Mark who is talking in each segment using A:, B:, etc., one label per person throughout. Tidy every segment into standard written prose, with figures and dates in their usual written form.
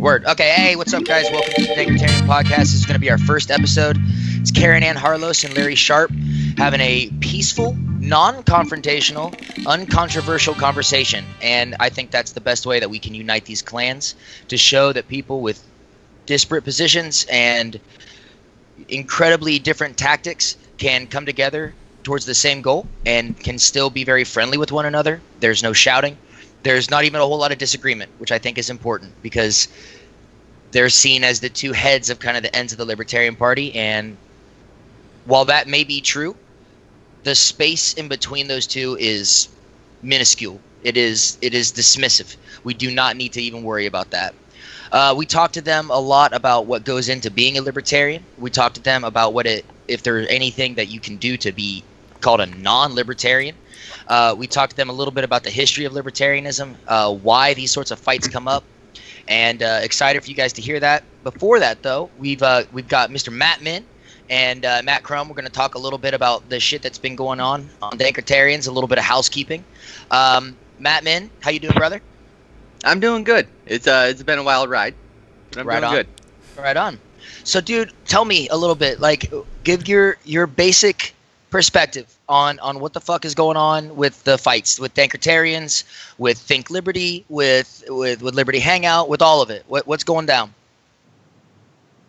A: Word. Okay. Hey, what's up, guys? Welcome to the Dankertarian podcast. This is going to be our first episode. It's Caryn and Harlos and Larry Sharpe having a peaceful, non-confrontational, uncontroversial conversation. And I think that's the best way that we can unite these clans to show that people with disparate positions and incredibly different tactics can come together towards the same goal and can still be very friendly with one another. There's no shouting. There's not even a whole lot of disagreement, which I think is important because they're seen as the two heads of kind of the ends of the Libertarian Party. And while that may be true, the space in between those two is minuscule. It is dismissive. We do not need to even worry about that. We talked to them a lot about what goes into being a libertarian. We talked to them about if there's anything that you can do to be called a non-libertarian. We talked to them a little bit about the history of libertarianism, why these sorts of fights come up, and excited for you guys to hear that. Before that, though, we've got Mr. Matt Min and Matt Crum. We're going to talk a little bit about the shit that's been going on Dankertarians, a little bit of housekeeping. Matt Min, how you doing, brother?
B: I'm doing good. It's been a wild ride, but I'm doing good.
A: Right on. So, dude, tell me a little bit. Like, give your basic perspective on what the fuck is going on with the fights with Dankertarians, with Think Liberty, with Liberty Hangout, with all of it. What's going down?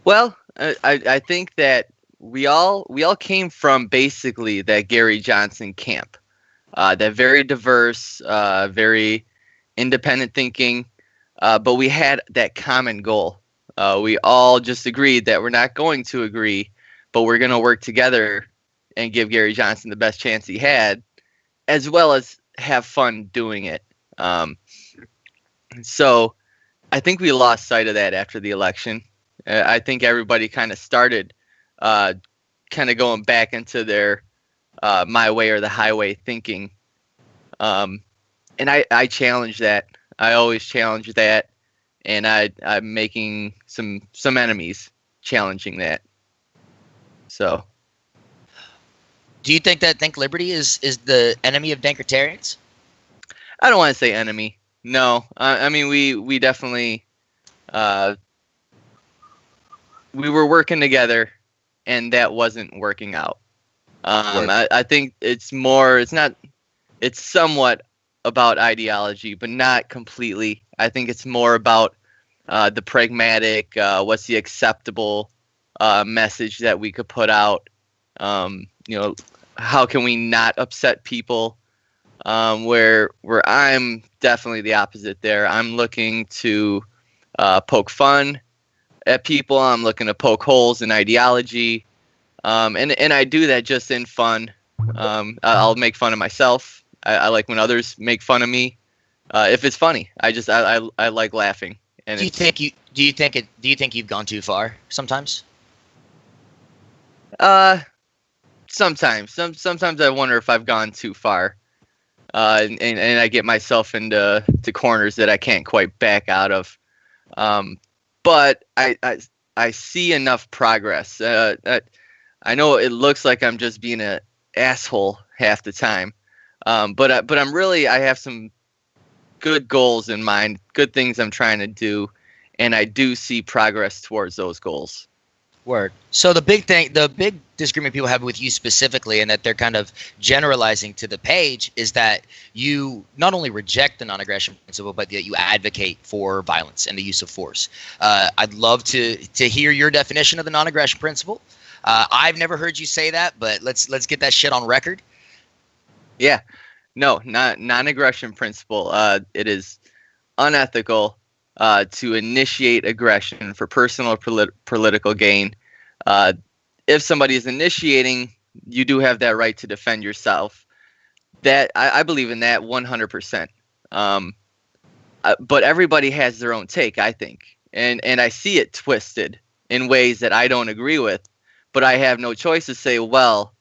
B: Well, I think that we all came from basically that Gary Johnson camp, that very diverse, very independent thinking, but we had that common goal. We all just agreed that we're not going to agree, but we're going to work together and give Gary Johnson the best chance he had, as well as have fun doing it. So I think we lost sight of that after the election. I think everybody kind of started kind of going back into their my way or the highway thinking. And I challenge that. I always challenge that. And I'm making some enemies challenging that. So.
A: Do you think that Think Liberty is the enemy of Dankertarians?
B: I don't want to say enemy. No. I mean, we definitely we were working together, and that wasn't working out. I think it's somewhat about ideology, but not completely. I think it's more about the pragmatic, what's the acceptable message that we could put out. How can we not upset people? Where I'm definitely the opposite there. I'm looking to poke fun at people. I'm looking to poke holes in ideology. And I do that just in fun. I'll make fun of myself. I like when others make fun of me. If it's funny, I like laughing. And
A: do you think you've gone too far sometimes?
B: Sometimes I wonder if I've gone too far, and I get myself into corners that I can't quite back out of. But I see enough progress. I know it looks like I'm just being an asshole half the time, but I have some good goals in mind, good things I'm trying to do, and I do see progress towards those goals.
A: Word. So the big disagreement people have with you specifically, and that they're kind of generalizing to the page, is that you not only reject the non-aggression principle, but that you advocate for violence and the use of force. I'd love to hear your definition of the non-aggression principle. I've never heard you say that, but let's get that shit on record.
B: Yeah. No, not non-aggression principle. It is unethical to initiate aggression for personal or political gain. If somebody is initiating, you do have that right to defend yourself. That I believe in that 100%. But everybody has their own take, I think, and I see it twisted in ways that I don't agree with. But I have no choice to say, well,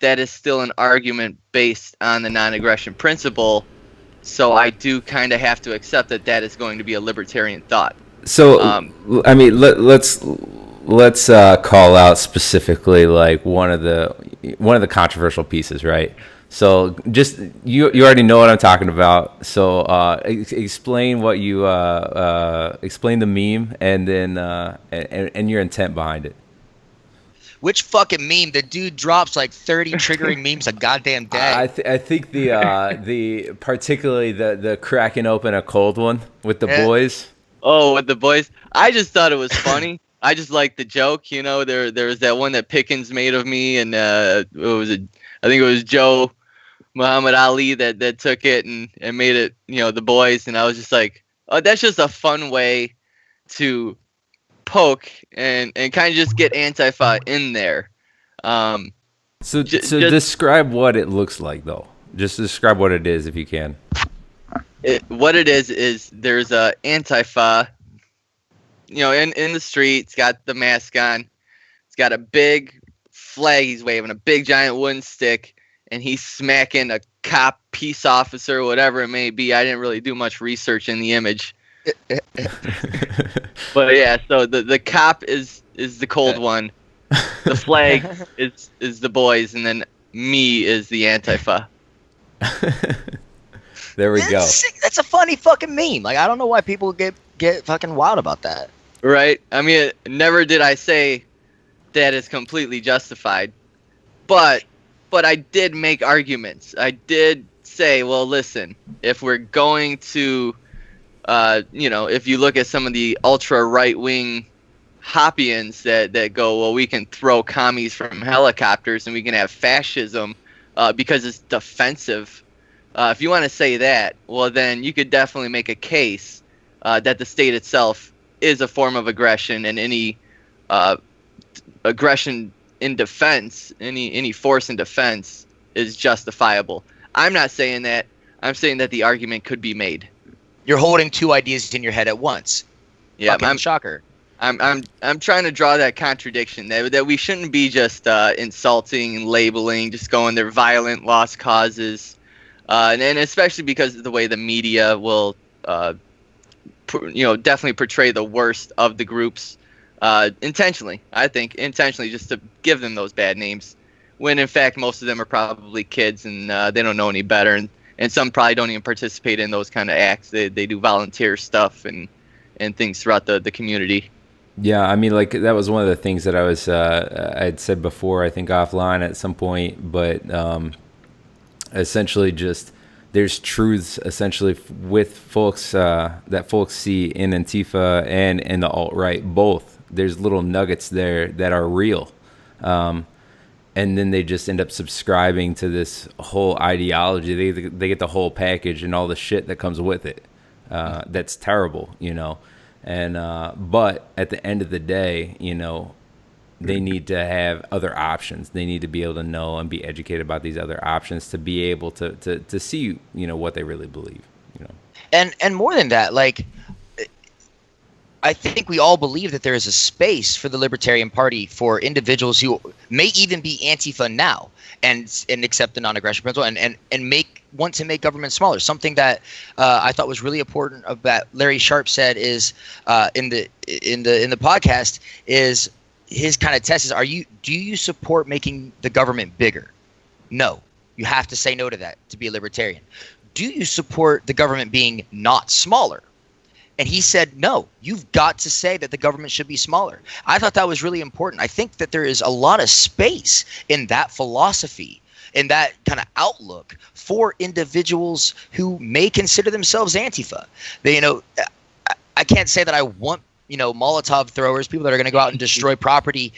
B: that is still an argument based on the non-aggression principle. So I do kind of have to accept that is going to be a libertarian thought.
C: So, I mean, let's call out specifically like one of the controversial pieces, right? So just you already know what I'm talking about. So explain what you explain the meme and then and your intent behind it.
A: Which fucking meme? The dude drops like 30 triggering memes a goddamn day.
C: I think the particularly the cracking open a cold one with the boys.
B: Oh, with the boys. I just thought it was funny. I just liked the joke. You know, there was that one that Pickens made of me, and what was it? I think it was Joe Muhammad Ali that took it and made it, you know, the boys. And I was just like, oh, that's just a fun way to poke and kind of just get Antifa in there.
C: So describe what it looks like, though. Just describe what it is if you can.
B: What it is there's a Antifa, you know, in the street. It's got the mask on. It's got a big flag he's waving, a big giant wooden stick, and he's smacking a cop, peace officer, whatever it may be. I didn't really do much research in the image. But yeah, so the cop is the cold one. The flag is the boys, and then me is the Antifa.
C: There we go.
A: That's a funny fucking meme. Like, I don't know why people get fucking wild about that.
B: Right? I mean, never did I say that is completely justified. But I did make arguments. I did say, well, listen, if we're going to, you know, if you look at some of the ultra right-wing Hoppians that go, well, we can throw commies from helicopters and we can have fascism because it's defensive. If you want to say that, well, then you could definitely make a case that the state itself is a form of aggression, and any aggression in defense, any force in defense is justifiable. I'm not saying that. I'm saying that the argument could be made.
A: You're holding two ideas in your head at once.
B: Yeah,
A: I'm shocker.
B: I'm trying to draw that contradiction that we shouldn't be just insulting and labeling, just going they're violent, lost causes, and especially because of the way the media will, definitely portray the worst of the groups intentionally. I think intentionally, just to give them those bad names, when in fact most of them are probably kids and they don't know any better, and some probably don't even participate in those kind of acts. They do volunteer stuff and things throughout the community.
C: Yeah, I mean, like that was one of the things that I'd said before, I think offline at some point, but essentially just there's truths essentially with folks that folks see in Antifa and in the alt-right both. There's little nuggets there that are real. And then they just end up subscribing to this whole ideology. They get the whole package and all the shit that comes with it. That's terrible, you know. And but at the end of the day, you know, they need to have other options. They need to be able to know and be educated about these other options to be able to see, you know, what they really believe, you know.
A: And more than that, like, I think we all believe that there is a space for the Libertarian Party for individuals who may even be Antifa now and accept the non-aggression principle and want to make government smaller. Something that I thought was really important about Larry Sharpe said is in the podcast is his kind of test is, do you support making the government bigger? No. You have to say no to that to be a libertarian. Do you support the government being not smaller? And he said, no, you've got to say that the government should be smaller. I thought that was really important. I think that there is a lot of space in that philosophy, in that kind of outlook for individuals who may consider themselves Antifa. They, you know, I can't say that I want, you know, Molotov throwers, people that are going to go out and destroy property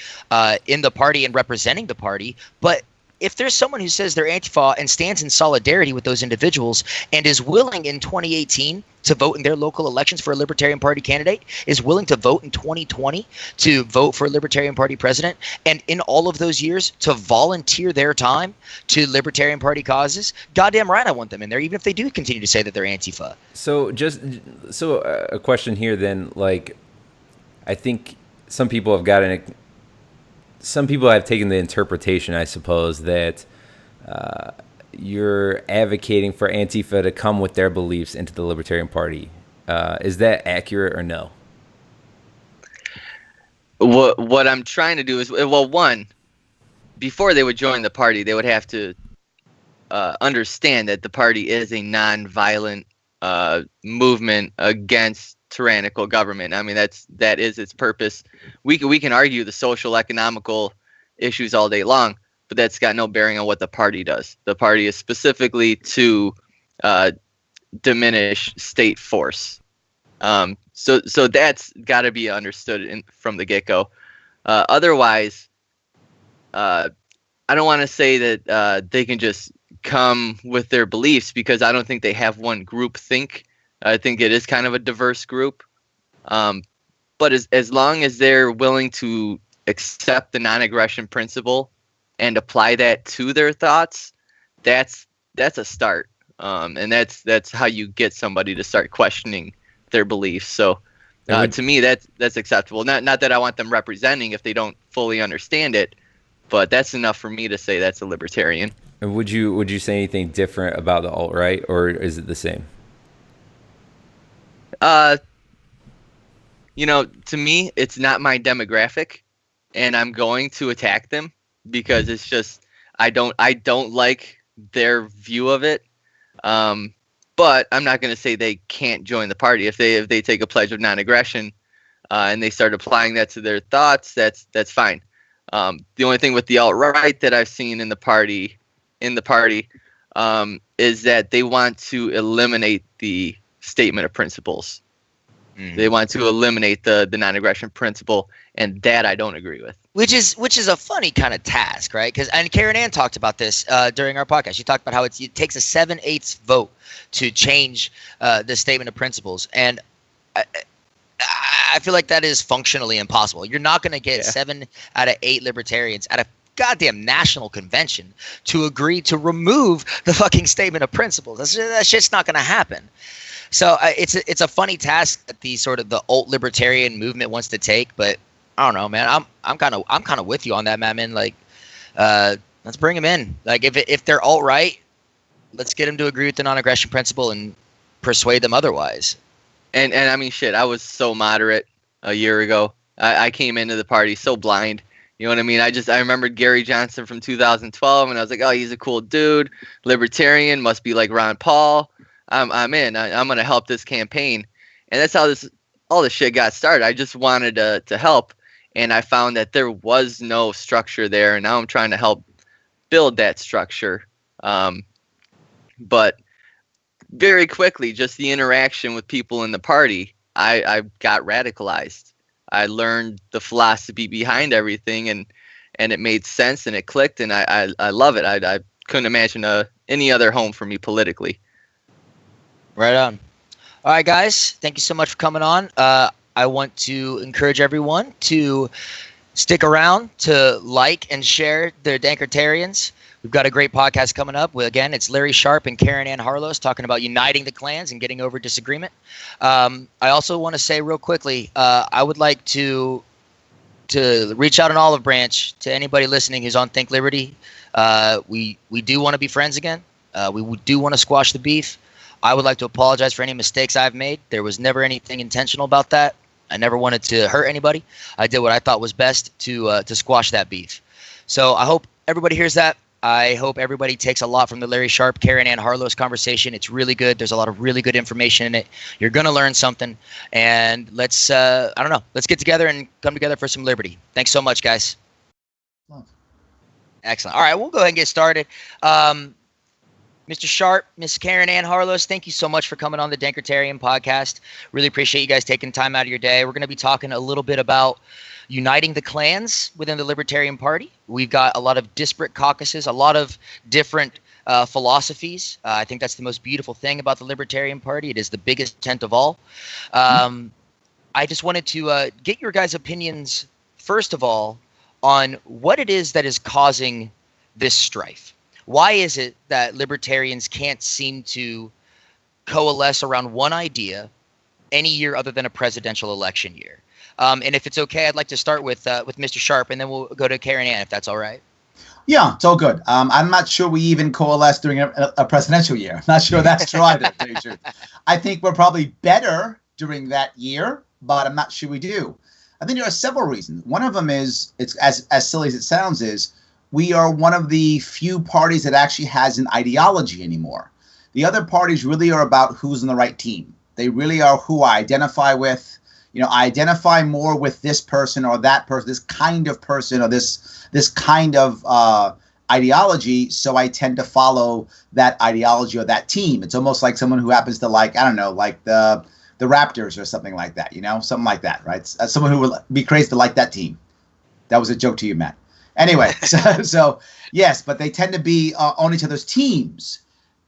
A: in the party and representing the party, but if there's someone who says they're Antifa and stands in solidarity with those individuals and is willing in 2018 to vote in their local elections for a Libertarian Party candidate, is willing to vote in 2020 to vote for a Libertarian Party president, and in all of those years to volunteer their time to Libertarian Party causes, goddamn right I want them in there, even if they do continue to say that they're Antifa.
C: So a question here then, like, I think some people have taken the interpretation, I suppose, that you're advocating for Antifa to come with their beliefs into the Libertarian Party. Is that accurate or no?
B: What I'm trying to do is, well, one, before they would join the party, they would have to understand that the party is a non-violent movement against tyrannical government. I mean, that is its purpose. We can argue the social, economical issues all day long, but that's got no bearing on what the party does. The party is specifically to diminish state force. So that's got to be understood from the get-go. Otherwise, I don't want to say that they can just come with their beliefs, because I don't think they have one group think. I think it is kind of a diverse group. But as long as they're willing to accept the non-aggression principle and apply that to their thoughts, that's a start. And that's how you get somebody to start questioning their beliefs. So to me, that's acceptable. Not that I want them representing if they don't fully understand it, but that's enough for me to say that's a libertarian.
C: And would you say anything different about the alt-right, or is it the same?
B: To me, it's not my demographic, and I'm going to attack them because it's just I don't like their view of it. But I'm not going to say they can't join the party if they take a pledge of non-aggression and they start applying that to their thoughts. That's fine. The only thing with the alt-right that I've seen in the party is that they want to eliminate the statement of principles. They want to eliminate the non-aggression principle, and that I don't agree with.
A: Which is a funny kind of task, right? And Caryn Ann talked about this during our podcast. She talked about how it takes a 7/8 vote to change the statement of principles, and I feel like that is functionally impossible. You're not going to get 7 out of 8 libertarians at a goddamn national convention to agree to remove the fucking statement of principles. That shit's not going to happen. So it's a funny task that the alt libertarian movement wants to take, but I don't know, man. I'm kind of with you on that, man. Like, let's bring them in. Like, if they're alt right, let's get them to agree with the non-aggression principle and persuade them otherwise.
B: And I mean, shit, I was so moderate a year ago. I came into the party so blind. You know what I mean? I remembered Gary Johnson from 2012, and I was like, oh, he's a cool dude, libertarian, must be like Ron Paul. I'm in. I'm going to help this campaign. And that's how all this shit got started. I just wanted to help, and I found that there was no structure there, and now I'm trying to help build that structure. But very quickly, just the interaction with people in the party, I got radicalized. I learned the philosophy behind everything, and it made sense, and it clicked, and I love it. I couldn't imagine any other home for me politically.
A: Right on. All right, guys. Thank you so much for coming on. I want to encourage everyone to stick around to like and share their Dankertarians. We've got a great podcast coming up. Again, it's Larry Sharpe and Caryn Ann Harlos talking about uniting the clans and getting over disagreement. I also want to say real quickly, I would like to reach out an olive branch to anybody listening who's on Think Liberty. We do want to be friends again. We do want to squash the beef. I would like to apologize for any mistakes I've made. There was never anything intentional about that. I never wanted to hurt anybody. I did what I thought was best to squash that beef. So I hope everybody hears that. I hope everybody takes a lot from the Larry Sharpe, Caryn Ann Harlos conversation. It's really good. There's a lot of really good information in it. You're going to learn something. And let's get together and come together for some liberty. Thanks so much, guys. Excellent. All right, we'll go ahead and get started. Mr. Sharpe, Miss Caryn Ann Harlos, thank you so much for coming on the Dankertarian podcast. Really appreciate you guys taking time out of your day. We're going to be talking a little bit about uniting the clans within the Libertarian Party. We've got a lot of disparate caucuses, a lot of different philosophies. I think that's the most beautiful thing about the Libertarian Party. It is the biggest tent of all. I just wanted to get your guys' opinions, first of all, on what it is that is causing this strife. Why is it that libertarians can't seem to coalesce around one idea any year other than a presidential election year? And if it's okay, I'd like to start with Mr. Sharpe, and then we'll go to Caryn Ann, if that's all right.
D: Yeah, it's all good. I'm not sure we even coalesce during a presidential year. I'm not sure that's true either. To tell you the truth. I think we're probably better during that year, but I'm not sure we do. I think there are several reasons. One of them is, it's as silly as it sounds, is we are one of the few parties that actually has an ideology anymore. The other parties really are about who's on the right team. They really are who I identify with. I identify more with this person or that person, this kind of person or this kind of ideology. So I tend to follow that ideology or that team. It's almost like someone who happens to like the Raptors or something like that. Something like that, right? Someone who would be crazy to like that team. That was a joke to you, Matt. Anyway, so yes, but they tend to be on each other's teams.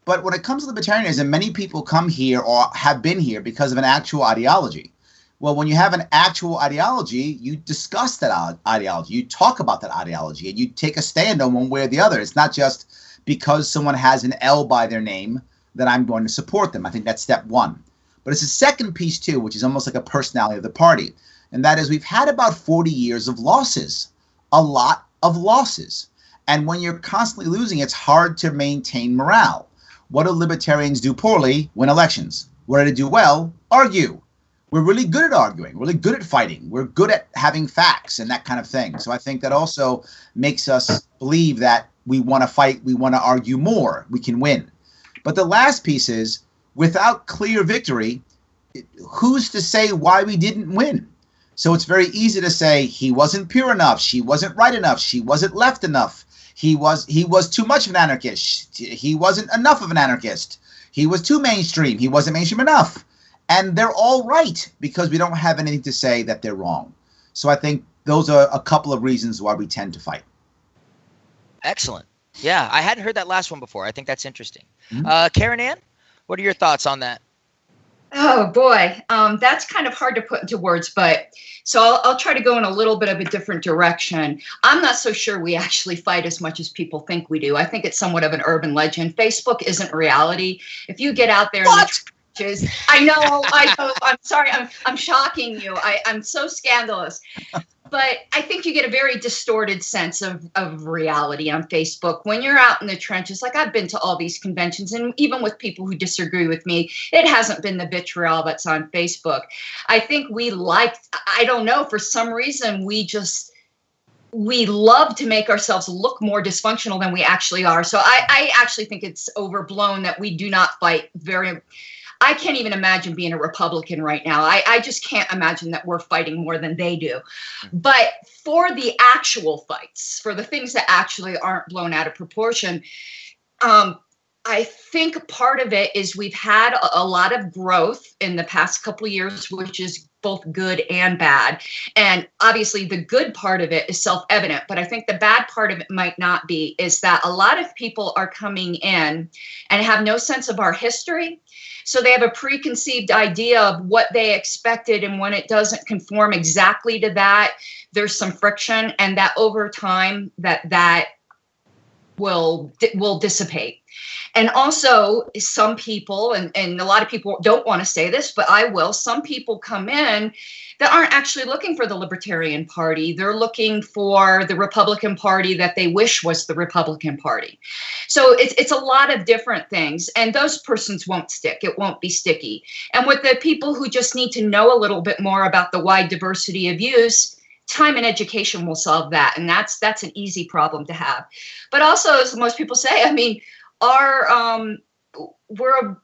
D: But when it comes to libertarianism, many people come here or have been here because of an actual ideology. Well, when you have an actual ideology, you discuss that ideology, you talk about that ideology, and you take a stand on one way or the other. It's not just because someone has an L by their name that I'm going to support them. I think that's step one. But it's a second piece, too, which is almost like a personality of the party. And that is we've had about 40 years of losses, a lot of losses. And when you're constantly losing, it's hard to maintain morale. What do libertarians do poorly? Win elections. What do they do well? Argue. We're really good at arguing. We're really good at fighting. We're good at having facts and that kind of thing. So I think that also makes us believe that we want to fight, we want to argue more, we can win. But the last piece is, without clear victory, who's to say why we didn't win? So it's very easy to say he wasn't pure enough, she wasn't right enough, she wasn't left enough, he was too much of an anarchist, he wasn't enough of an anarchist, he was too mainstream, he wasn't mainstream enough. And they're all right because we don't have anything to say that they're wrong. So I think those are a couple of reasons why we tend to fight.
A: Excellent. Yeah, I hadn't heard that last one before. I think that's interesting.
D: Mm-hmm.
A: Karen Ann, what are your thoughts on that?
E: Oh, boy. That's kind of hard to put into words, but so I'll try to go in a little bit of a different direction. I'm not so sure we actually fight as much as people think we do. I think it's somewhat of an urban legend. Facebook isn't reality. If you get out there I know. I'm sorry. I'm shocking you. I'm so scandalous. But I think you get a very distorted sense of reality on Facebook. When you're out in the trenches, like I've been to all these conventions, and even with people who disagree with me, it hasn't been the vitriol that's on Facebook. I think I don't know, for some reason, we love to make ourselves look more dysfunctional than we actually are. So I actually think it's overblown that we do not fight I can't even imagine being a Republican right now. I just can't imagine that we're fighting more than they do. But for the actual fights, for the things that actually aren't blown out of proportion, I think part of it is we've had a lot of growth in the past couple of years, which is both good and bad. And obviously the good part of it is self-evident, but I think the bad part of it might not be, is that a lot of people are coming in and have no sense of our history. So they have a preconceived idea of what they expected, and when it doesn't conform exactly to that, there's some friction, and that over time that will dissipate. And also some people, and a lot of people don't want to say this, but I will, some people come in that aren't actually looking for the Libertarian Party. They're looking for the Republican Party that they wish was the Republican Party. So it's a lot of different things, and those persons won't stick. It won't be sticky. And with the people who just need to know a little bit more about the wide diversity of views, time and education will solve that. And that's an easy problem to have. But also, as most people say, I mean, we're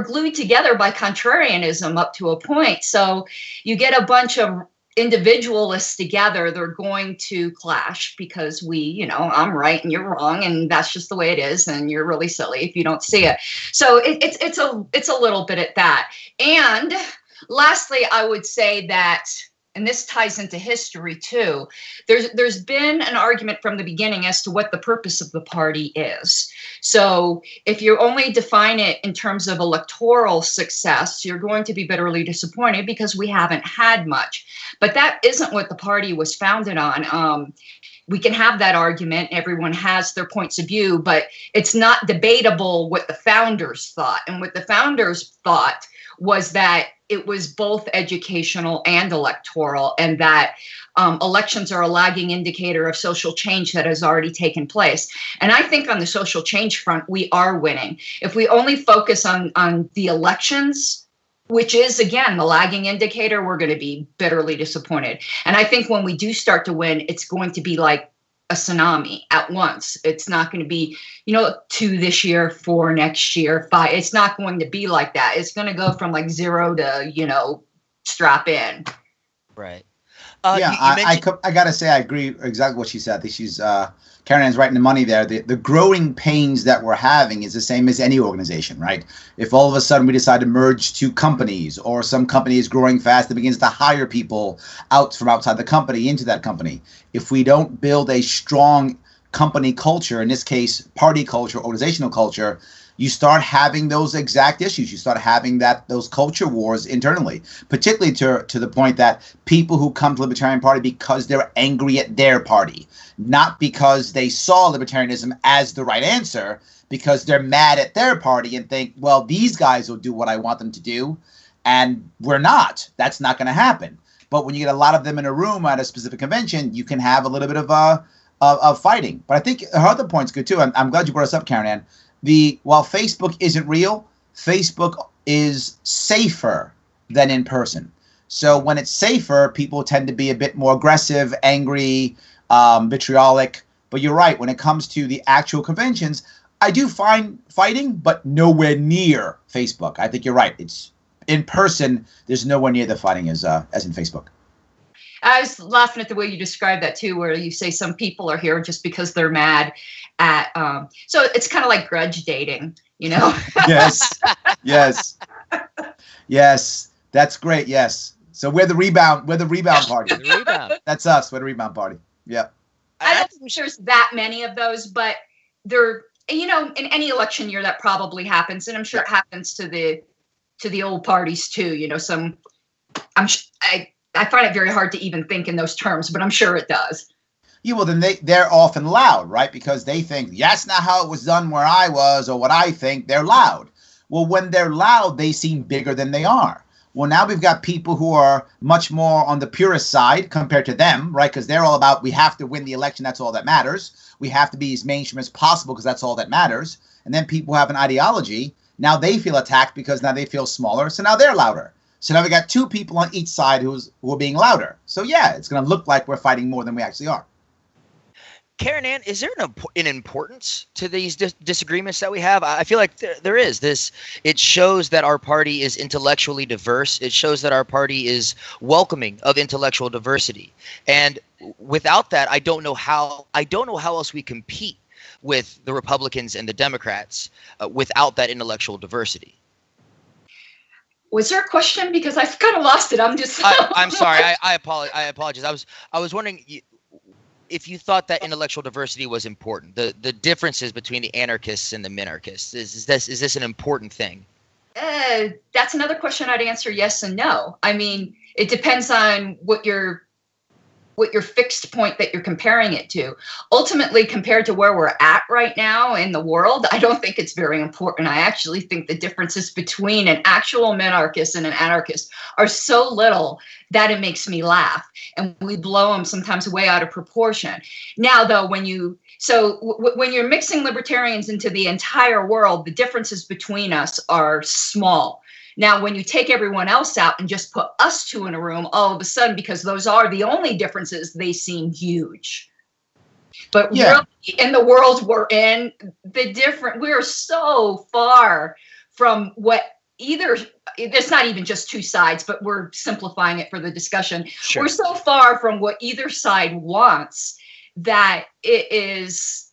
E: glued together by contrarianism up to a point. So you get a bunch of individualists together, they're going to clash because I'm right and you're wrong, and that's just the way it is, and you're really silly if you don't see it. So it's a little bit at that. And lastly, I would say that, and this ties into history too, there's been an argument from the beginning as to what the purpose of the party is. So if you only define it in terms of electoral success, you're going to be bitterly disappointed because we haven't had much. But that isn't what the party was founded on. We can have that argument. Everyone has their points of view, but it's not debatable what the founders thought. And what the founders thought was that it was both educational and electoral, and that elections are a lagging indicator of social change that has already taken place. And I think on the social change front, we are winning. If we only focus on the elections, which is, again, the lagging indicator, we're going to be bitterly disappointed. And I think when we do start to win, it's going to be like a tsunami at once. It's not going to be, 2 this year, 4 next year, 5. It's not going to be like that. It's going to go from like 0 to, strap in.
A: Right.
D: Yeah, I gotta say I agree exactly what she said. I think she's Caryn Ann's right in the money there. The growing pains that we're having is the same as any organization, right? If all of a sudden we decide to merge 2 companies, or some company is growing fast and begins to hire people out from outside the company into that company, if we don't build a strong company culture, in this case party culture, organizational culture, you start having those exact issues. You start having those culture wars internally, particularly to the point that people who come to the Libertarian Party because they're angry at their party, not because they saw libertarianism as the right answer, because they're mad at their party and think, well, these guys will do what I want them to do, and we're not. That's not going to happen. But when you get a lot of them in a room at a specific convention, you can have a little bit of fighting. But I think her other point's good too. I'm glad you brought us up, Caryn Ann. While Facebook isn't real, Facebook is safer than in person. So when it's safer, people tend to be a bit more aggressive, angry, vitriolic. But you're right, when it comes to the actual conventions, I do find fighting, but nowhere near Facebook. I think you're right. It's in person, there's nowhere near the fighting as in Facebook.
E: I was laughing at the way you described that too, where you say some people are here just because they're mad at. So it's kind of like grudge dating,
D: Yes, yes, that's great. Yes, so we're the rebound. We're the rebound party.
A: The rebound.
D: That's us. We're the rebound party. Yeah.
E: I don't think there's that many of those, but there, in any election year that probably happens, and I'm sure it happens to the old parties too. I find it very hard to even think in those terms, but I'm sure it does.
D: Yeah, well, then they're often loud, right? Because they think, that's not how it was done where I was, or what I think. They're loud. Well, when they're loud, they seem bigger than they are. Well, now we've got people who are much more on the purist side compared to them, right? Because they're all about, we have to win the election. That's all that matters. We have to be as mainstream as possible because that's all that matters. And then people who have an ideology, now they feel attacked because now they feel smaller. So now they're louder. So now we got 2 people on each side who are being louder. So yeah, it's going to look like we're fighting more than we actually are.
A: Caryn Ann, is there an importance to these disagreements that we have? I feel like there is. It shows that our party is intellectually diverse. It shows that our party is welcoming of intellectual diversity. And without that, I don't know how else we compete with the Republicans and the Democrats without that intellectual diversity.
E: Was there a question? Because I've kind of lost it.
A: I'm sorry. I apologize. I was wondering if you thought that intellectual diversity was important. The differences between the anarchists and the minarchists. Is this an important thing?
E: That's another question I'd answer yes and no. I mean, it depends on what your fixed point that you're comparing it to. Ultimately, compared to where we're at right now in the world, I don't think it's very important. I actually think the differences between an actual minarchist and an anarchist are so little that it makes me laugh. And we blow them sometimes way out of proportion. Now, though, when you're mixing libertarians into the entire world, the differences between us are small. Now, when you take everyone else out and just put us 2 in a room, all of a sudden, because those are the only differences, they seem huge. But really, in the world we're in, we're so far from what it's not even just 2 sides, but we're simplifying it for the discussion. Sure. We're so far from what either side wants that it is,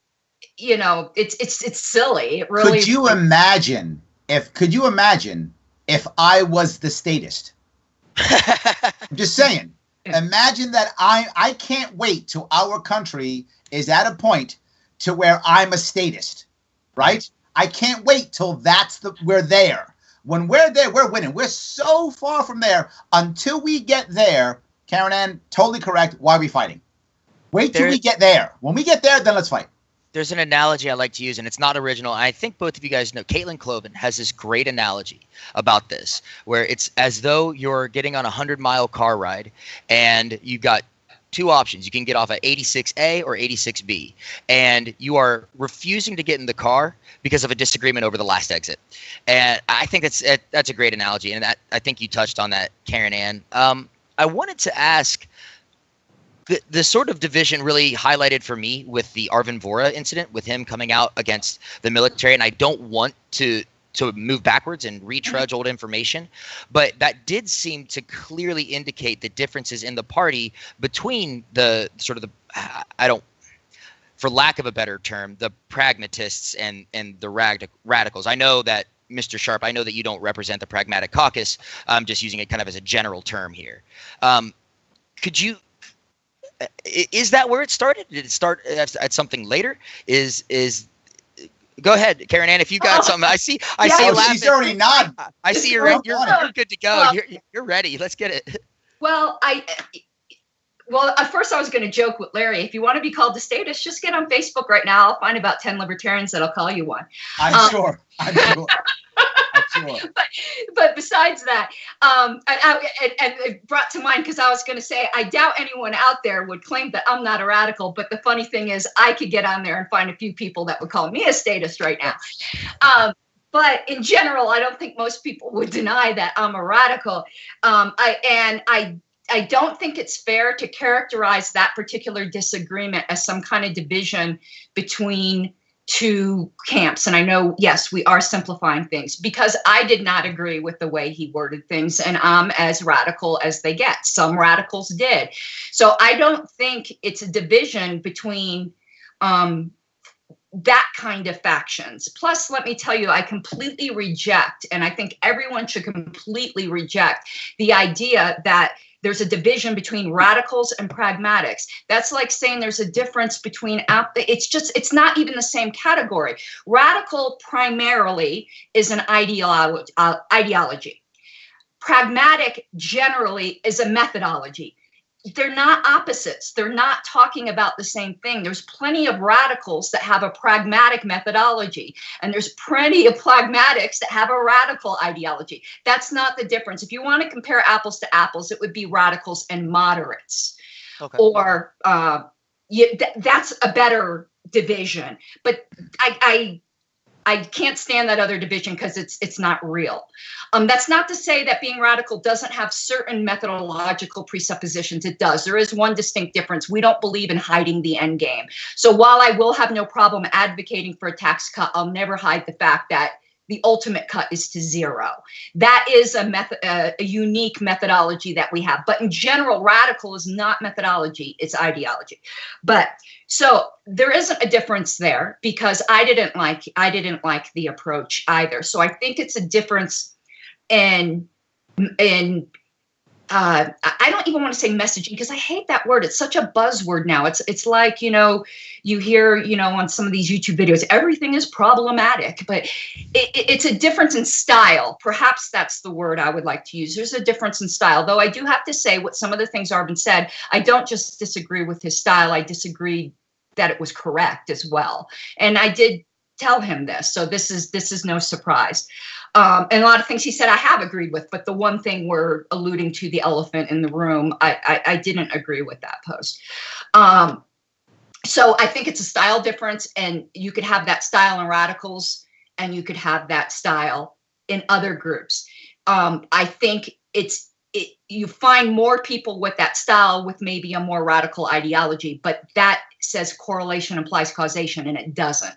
E: it's silly. It really.
D: Could you imagine if I was the statist? I'm just saying. Imagine that I can't wait till our country is at a point to where I'm a statist, right? I can't wait till we're there. When we're there, we're winning. We're so far from there. Until we get there, Caryn Ann, totally correct. Why are we fighting? Wait till we get there. When we get there, then let's fight.
A: There's an analogy I like to use, and it's not original. I think both of you guys know. Caitlin Cloven has this great analogy about this, where it's as though you're getting on a 100-mile car ride, and you got 2 options. You can get off at 86A or 86B, and you are refusing to get in the car because of a disagreement over the last exit. And I think that's a great analogy, and I think you touched on that, Caryn Ann. I wanted to ask, the sort of division really highlighted for me with the Arvin Vohra incident, with him coming out against the military. And I don't want to move backwards and retrudge old information, but that did seem to clearly indicate the differences in the party between the sort of the, for lack of a better term, the pragmatists and the radicals. I know that, Mr. Sharpe, I know that you don't represent the pragmatic caucus. I'm just using it kind of as a general term here. Could you, is that where it started? Did it start at something later? Go ahead, Caryn Ann, if you got something. I see you laughing. She's already nodding. I see you're good to go. You're ready. Let's get it.
E: Well, at first I was going to joke with Larry. If you want to be called a statist, just get on Facebook right now. I'll find about 10 libertarians that'll call you one.
D: I'm sure.
E: But besides that, and it brought to mind, because I was going to say, I doubt anyone out there would claim that I'm not a radical. But the funny thing is, I could get on there and find a few people that would call me a statist right now. But in general, I don't think most people would deny that I'm a radical. I don't think it's fair to characterize that particular disagreement as some kind of division between two camps. And I know, yes, we are simplifying things, because I did not agree with the way he worded things, and I'm as radical as they get. Some radicals did. So I don't think it's a division between that kind of factions. Plus, let me tell you, I completely reject, and I think everyone should completely reject, the idea that there's a division between radicals and pragmatics. That's like saying there's a difference between, it's not even the same category. Radical primarily is an ideology. Pragmatic generally is a methodology. They're not opposites. They're not talking about the same thing. There's plenty of radicals that have a pragmatic methodology, and there's plenty of pragmatics that have a radical ideology. That's not the difference. If you want to compare apples to apples, it would be radicals and moderates. Okay. Or that's a better division. But I can't stand that other division because it's not real. That's not to say that being radical doesn't have certain methodological presuppositions. It does. There is one distinct difference. We don't believe in hiding the end game. So while I will have no problem advocating for a tax cut, I'll never hide the fact that the ultimate cut is to zero. That is a unique methodology that we have. But in general, radical is not methodology, it's ideology. But so there isn't a difference there, because I didn't like the approach either. So I think it's a difference in I don't even want to say messaging, because I hate that word. It's such a buzzword now. It's like, you hear, on some of these YouTube videos, everything is problematic, but it's a difference in style. Perhaps that's the word I would like to use. There's a difference in style, though I do have to say, with some of the things Arvin said, I don't just disagree with his style. I disagree that it was correct as well. And I did tell him this, so this is no surprise. And a lot of things he said I have agreed with, but the one thing we're alluding to, the elephant in the room, I didn't agree with that post. So I think it's a style difference, and you could have that style in radicals, and you could have that style in other groups. I think you find more people with that style with maybe a more radical ideology, but that says correlation implies causation, and it doesn't.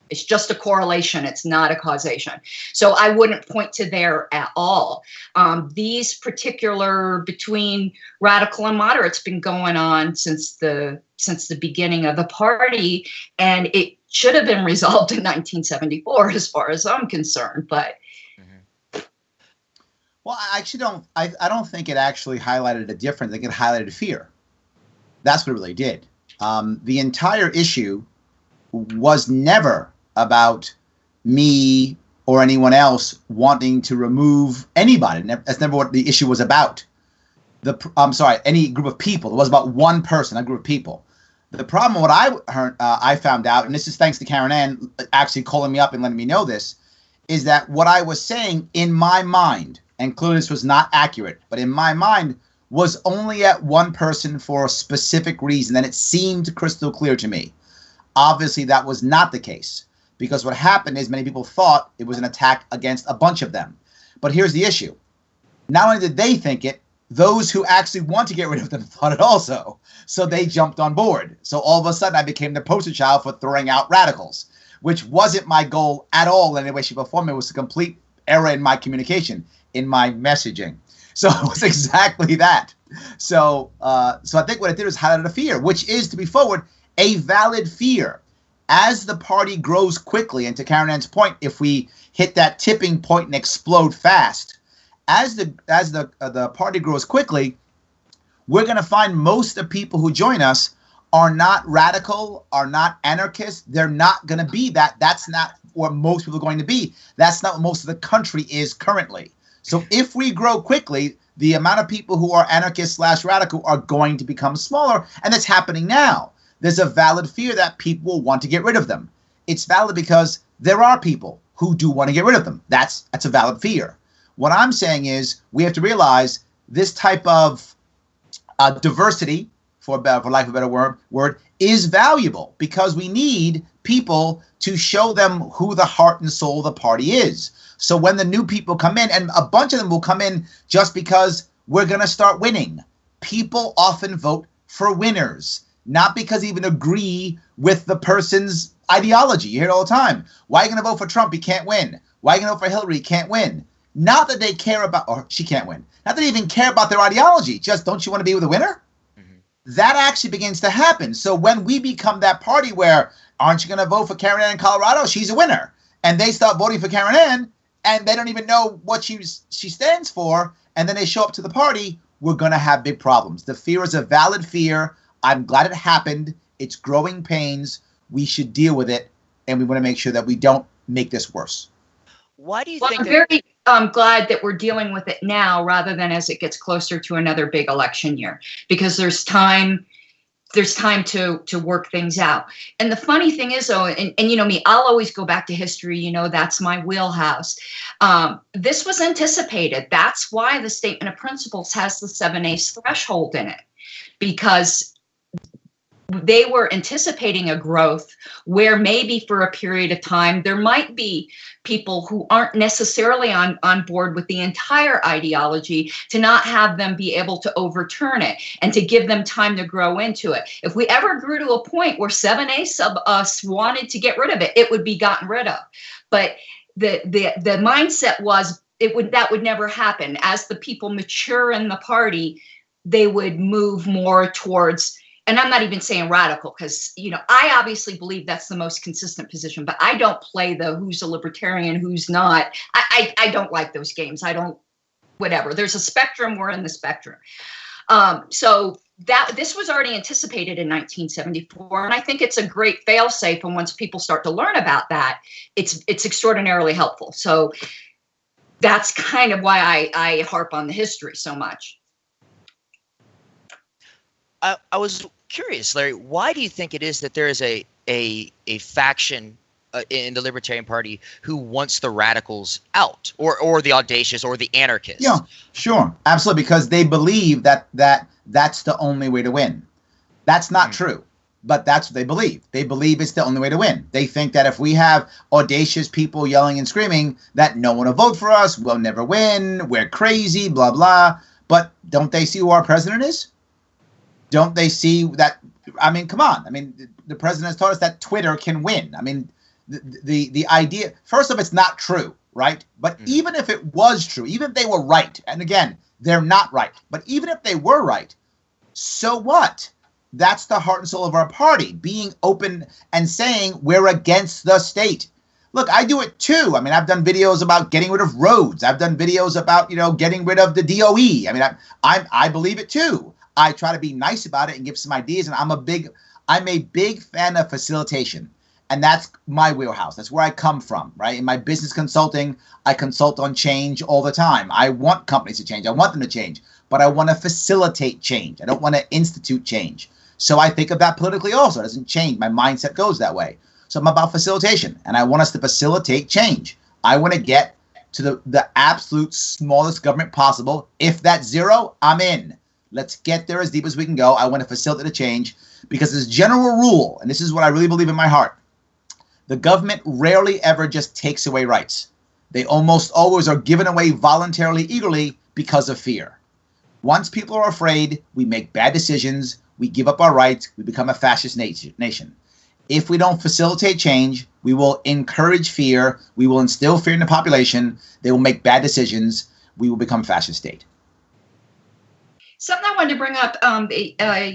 E: It's just a correlation. It's not a causation. So I wouldn't point to there at all. These particular between radical and moderate's been going on since the beginning of the party, and it should have been resolved in 1974, as far as I'm concerned. But
D: well, I actually don't. I don't think it actually highlighted a difference. I think it highlighted fear. That's what it really did. The entire issue was never about me or anyone else wanting to remove anybody. That's never what the issue was about. Any group of people. It was about one person, a group of people. The problem, what I found out, and this is thanks to Caryn Ann actually calling me up and letting me know this, is that what I was saying in my mind, and clearly this was not accurate, but in my mind, was only at one person for a specific reason, and it seemed crystal clear to me. Obviously, that was not the case, because what happened is many people thought it was an attack against a bunch of them. But here's the issue. Not only did they think it, those who actually want to get rid of them thought it also. So they jumped on board. So all of a sudden I became the poster child for throwing out radicals, which wasn't my goal at all in any way, shape, or form. It was a complete error in my communication, in my messaging. So it was exactly that. So I think what it did was highlight a fear, which is, to be forward, a valid fear. As the party grows quickly, and to Karen Ann's point, if we hit that tipping point and explode fast, as the party grows quickly, we're going to find most of the people who join us are not radical, are not anarchists. They're not going to be that. That's not what most people are going to be. That's not what most of the country is currently. So if we grow quickly, the amount of people who are anarchist/radical are going to become smaller, and that's happening now. There's a valid fear that people will want to get rid of them. It's valid because there are people who do want to get rid of them. That's a valid fear. What I'm saying is we have to realize this type of diversity, for lack of a better word, is valuable because we need people to show them who the heart and soul of the party is. So when the new people come in, and a bunch of them will come in just because we're going to start winning. People often vote for winners, not because they even agree with the person's ideology. You hear it all the time. Why are you going to vote for Trump? He can't win. Why are you going to vote for Hillary? He can't win. Not that they care about, or she can't win. Not that they even care about their ideology. Just, don't you want to be with a winner? Mm-hmm. That actually begins to happen. So when we become that party where, aren't you going to vote for Karen Ann in Colorado? She's a winner. And they start voting for Karen Ann, and they don't even know what she stands for, and then they show up to the party, we're going to have big problems. The fear is a valid fear. I'm glad it happened. It's growing pains. We should deal with it, and we want to make sure that we don't make this worse.
A: Why do you
E: think? I'm very glad that we're dealing with it now rather than as it gets closer to another big election year, because there's time to work things out. And the funny thing is, though, and you know me, I'll always go back to history. You know, that's my wheelhouse. This was anticipated. That's why the Statement of Principles has the 7/8 threshold in it, because they were anticipating a growth where maybe for a period of time there might be people who aren't necessarily on board with the entire ideology, to not have them be able to overturn it and to give them time to grow into it. If we ever grew to a point where 7/8 of us wanted to get rid of it, it would be gotten rid of. But the mindset was that would never happen. As the people mature in the party, they would move more towards, and I'm not even saying radical, because, you know, I obviously believe that's the most consistent position, but I don't play the who's a libertarian, who's not. I don't like those games. I don't, whatever. There's a spectrum. We're in the spectrum. So this was already anticipated in 1974. And I think it's a great fail-safe. And once people start to learn about that, it's extraordinarily helpful. So that's kind of why I harp on the history so much.
A: I was curious, Larry, why do you think it is that there is a faction in the Libertarian Party who wants the radicals out, or the audacious, or the anarchists?
D: Yeah, sure. Absolutely. Because they believe that's the only way to win. That's not true, but that's what they believe. They believe it's the only way to win. They think that if we have audacious people yelling and screaming, that no one will vote for us, we'll never win, we're crazy, blah, blah. But don't they see who our president is? Don't they see that? I mean, come on. I mean, the president has taught us that Twitter can win. I mean, the idea, first off, it's not true, right? But even if it was true, even if they were right, and again, they're not right, but even if they were right, so what? That's the heart and soul of our party, being open and saying we're against the state. Look, I do it too. I mean, I've done videos about getting rid of roads. I've done videos about, getting rid of the DOE. I mean, I believe it too. I try to be nice about it and give some ideas, and I'm a big fan of facilitation, and that's my wheelhouse. That's where I come from, right? In my business consulting, I consult on change all the time. I want companies to change. I want them to change, but I want to facilitate change. I don't want to institute change. So I think of that politically also. It doesn't change. My mindset goes that way. So I'm about facilitation, and I want us to facilitate change. I want to get to the absolute smallest government possible. If that's zero, I'm in. Let's get there as deep as we can go. I want to facilitate a change because as a general rule, and this is what I really believe in my heart, the government rarely ever just takes away rights. They almost always are given away voluntarily, eagerly, because of fear. Once people are afraid, we make bad decisions, we give up our rights, we become a fascist nation. If we don't facilitate change, we will encourage fear, we will instill fear in the population, they will make bad decisions, we will become a fascist state.
E: Something I wanted to bring up,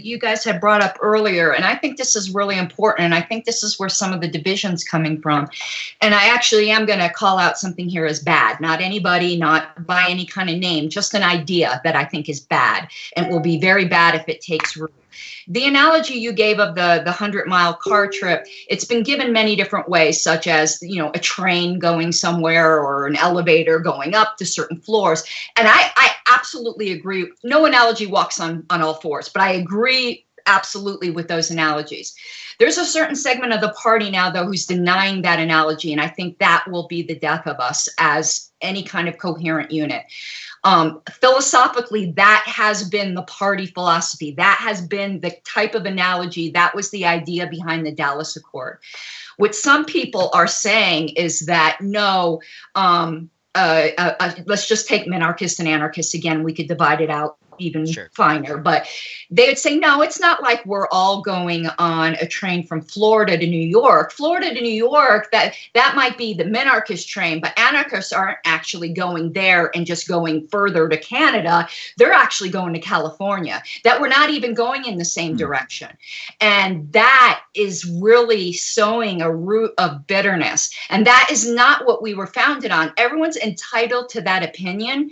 E: you guys had brought up earlier, and I think this is really important, and I think this is where some of the division's coming from. And I actually am going to call out something here as bad. Not anybody, not by any kind of name, just an idea that I think is bad, and will be very bad if it takes root. The analogy you gave of the 100-mile car trip, it's been given many different ways, such as, you know, a train going somewhere or an elevator going up to certain floors. And I absolutely agree. No analogy walks on all fours, but I agree absolutely with those analogies. There's a certain segment of the party now, though, who's denying that analogy, and I think that will be the death of us as any kind of coherent unit. Philosophically, that has been the party philosophy. That has been the type of analogy. That was the idea behind the Dallas Accord. What some people are saying is that, no, let's just take minarchists and anarchists again. We could divide it out even finer, but they would say, no, it's not like we're all going on a train from Florida to New York. Florida to New York, that might be the minarchist train, but anarchists aren't actually going there and just going further to Canada. They're actually going to California, that we're not even going in the same direction. And that is really sowing a root of bitterness. And that is not what we were founded on. Everyone's entitled to that opinion.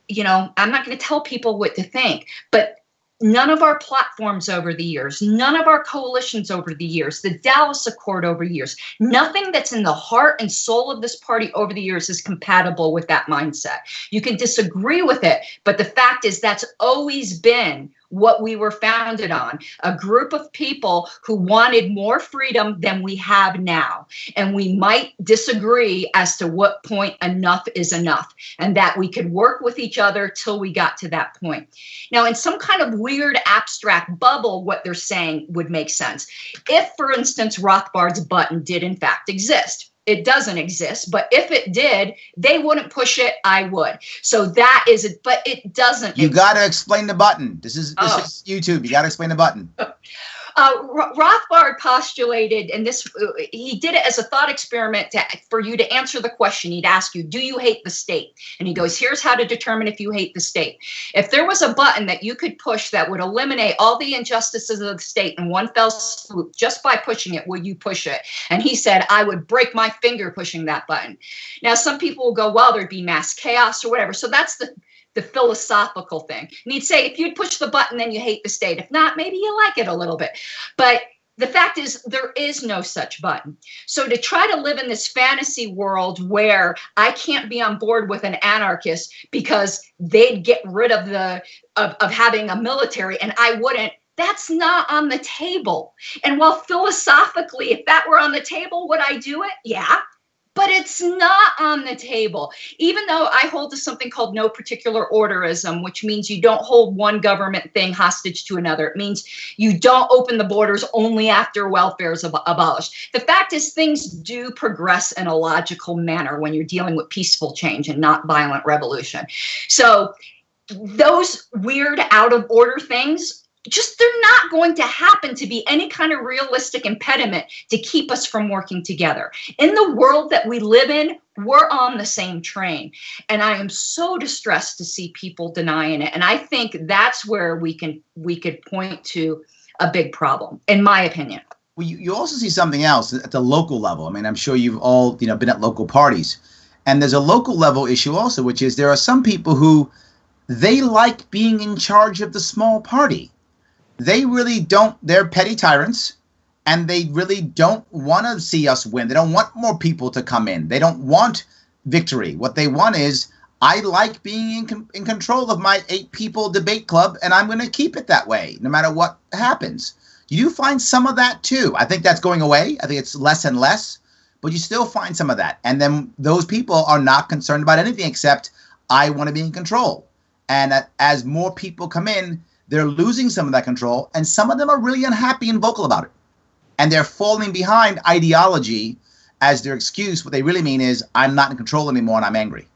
E: You know, I'm not going to tell people what to think, but none of our platforms over the years, none of our coalitions over the years, the Dallas Accord over years, nothing that's in the heart and soul of this party over the years is compatible with that mindset. You can disagree with it, but the fact is that's always been what we were founded on, a group of people who wanted more freedom than we have now. And we might disagree as to what point enough is enough, and that we could work with each other till we got to that point. Now, in some kind of weird abstract bubble, what they're saying would make sense. If, for instance, Rothbard's button did in fact exist. It doesn't exist, but if it did, they wouldn't push it, I would. So that is it, but it doesn't.
D: You got to explain the button. This is YouTube. You got to explain the button.
E: Rothbard postulated, and he did it as a thought experiment for you to answer the question. He'd ask you, do you hate the state? And he goes, here's how to determine if you hate the state. If there was a button that you could push that would eliminate all the injustices of the state in one fell swoop, just by pushing it, would you push it? And he said, I would break my finger pushing that button. Now, some people will go, well, there'd be mass chaos or whatever. So that's the philosophical thing. And he'd say, if you'd push the button, then you hate the state. If not, maybe you like it a little bit. But the fact is, there is no such button. So to try to live in this fantasy world where I can't be on board with an anarchist because they'd get rid of of having a military and I wouldn't, that's not on the table. And while philosophically, if that were on the table, would I do it? Yeah. But it's not on the table, even though I hold to something called no particular orderism, which means you don't hold one government thing hostage to another. It means you don't open the borders only after welfare is abolished. The fact is, things do progress in a logical manner when you're dealing with peaceful change and not violent revolution. So those weird out of order things, they're not going to happen to be any kind of realistic impediment to keep us from working together. In the world that we live in, we're on the same train. And I am so distressed to see people denying it. And I think that's where we could point to a big problem, in my opinion.
D: Well, you also see something else at the local level. I mean, I'm sure you've all been at local parties. And there's a local level issue also, which is there are some people who they like being in charge of the small party. They really don't, they're petty tyrants, and they really don't want to see us win. They don't want more people to come in. They don't want victory. What they want is, I like being in control of my 8-people debate club, and I'm going to keep it that way, no matter what happens. You do find some of that, too. I think that's going away. I think it's less and less, but you still find some of that. And then those people are not concerned about anything except, I want to be in control. And as more people come in, they're losing some of that control, and some of them are really unhappy and vocal about it. And they're falling behind ideology as their excuse. What they really mean is, I'm not in control anymore and I'm angry.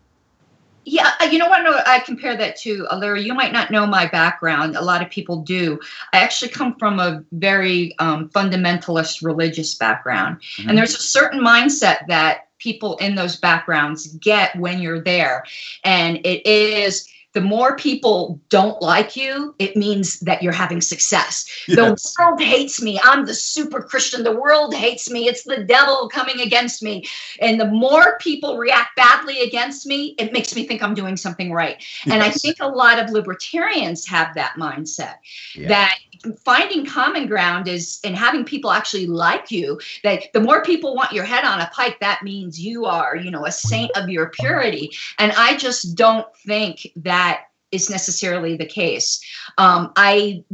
E: Yeah, you know what? No, I compare that to Larry. You might not know my background. A lot of people do. I actually come from a very fundamentalist religious background, and there's a certain mindset that people in those backgrounds get when you're there, and it is. The more people don't like you, it means that you're having success. Yes. The world hates me. I'm the super Christian. The world hates me. It's the devil coming against me. And the more people react badly against me, it makes me think I'm doing something right. Yes. And I think a lot of libertarians have that mindset, that finding common ground is, and having people actually like you, that the more people want your head on a pike, that means you are, a saint of your purity. And I just don't think that is necessarily the case. I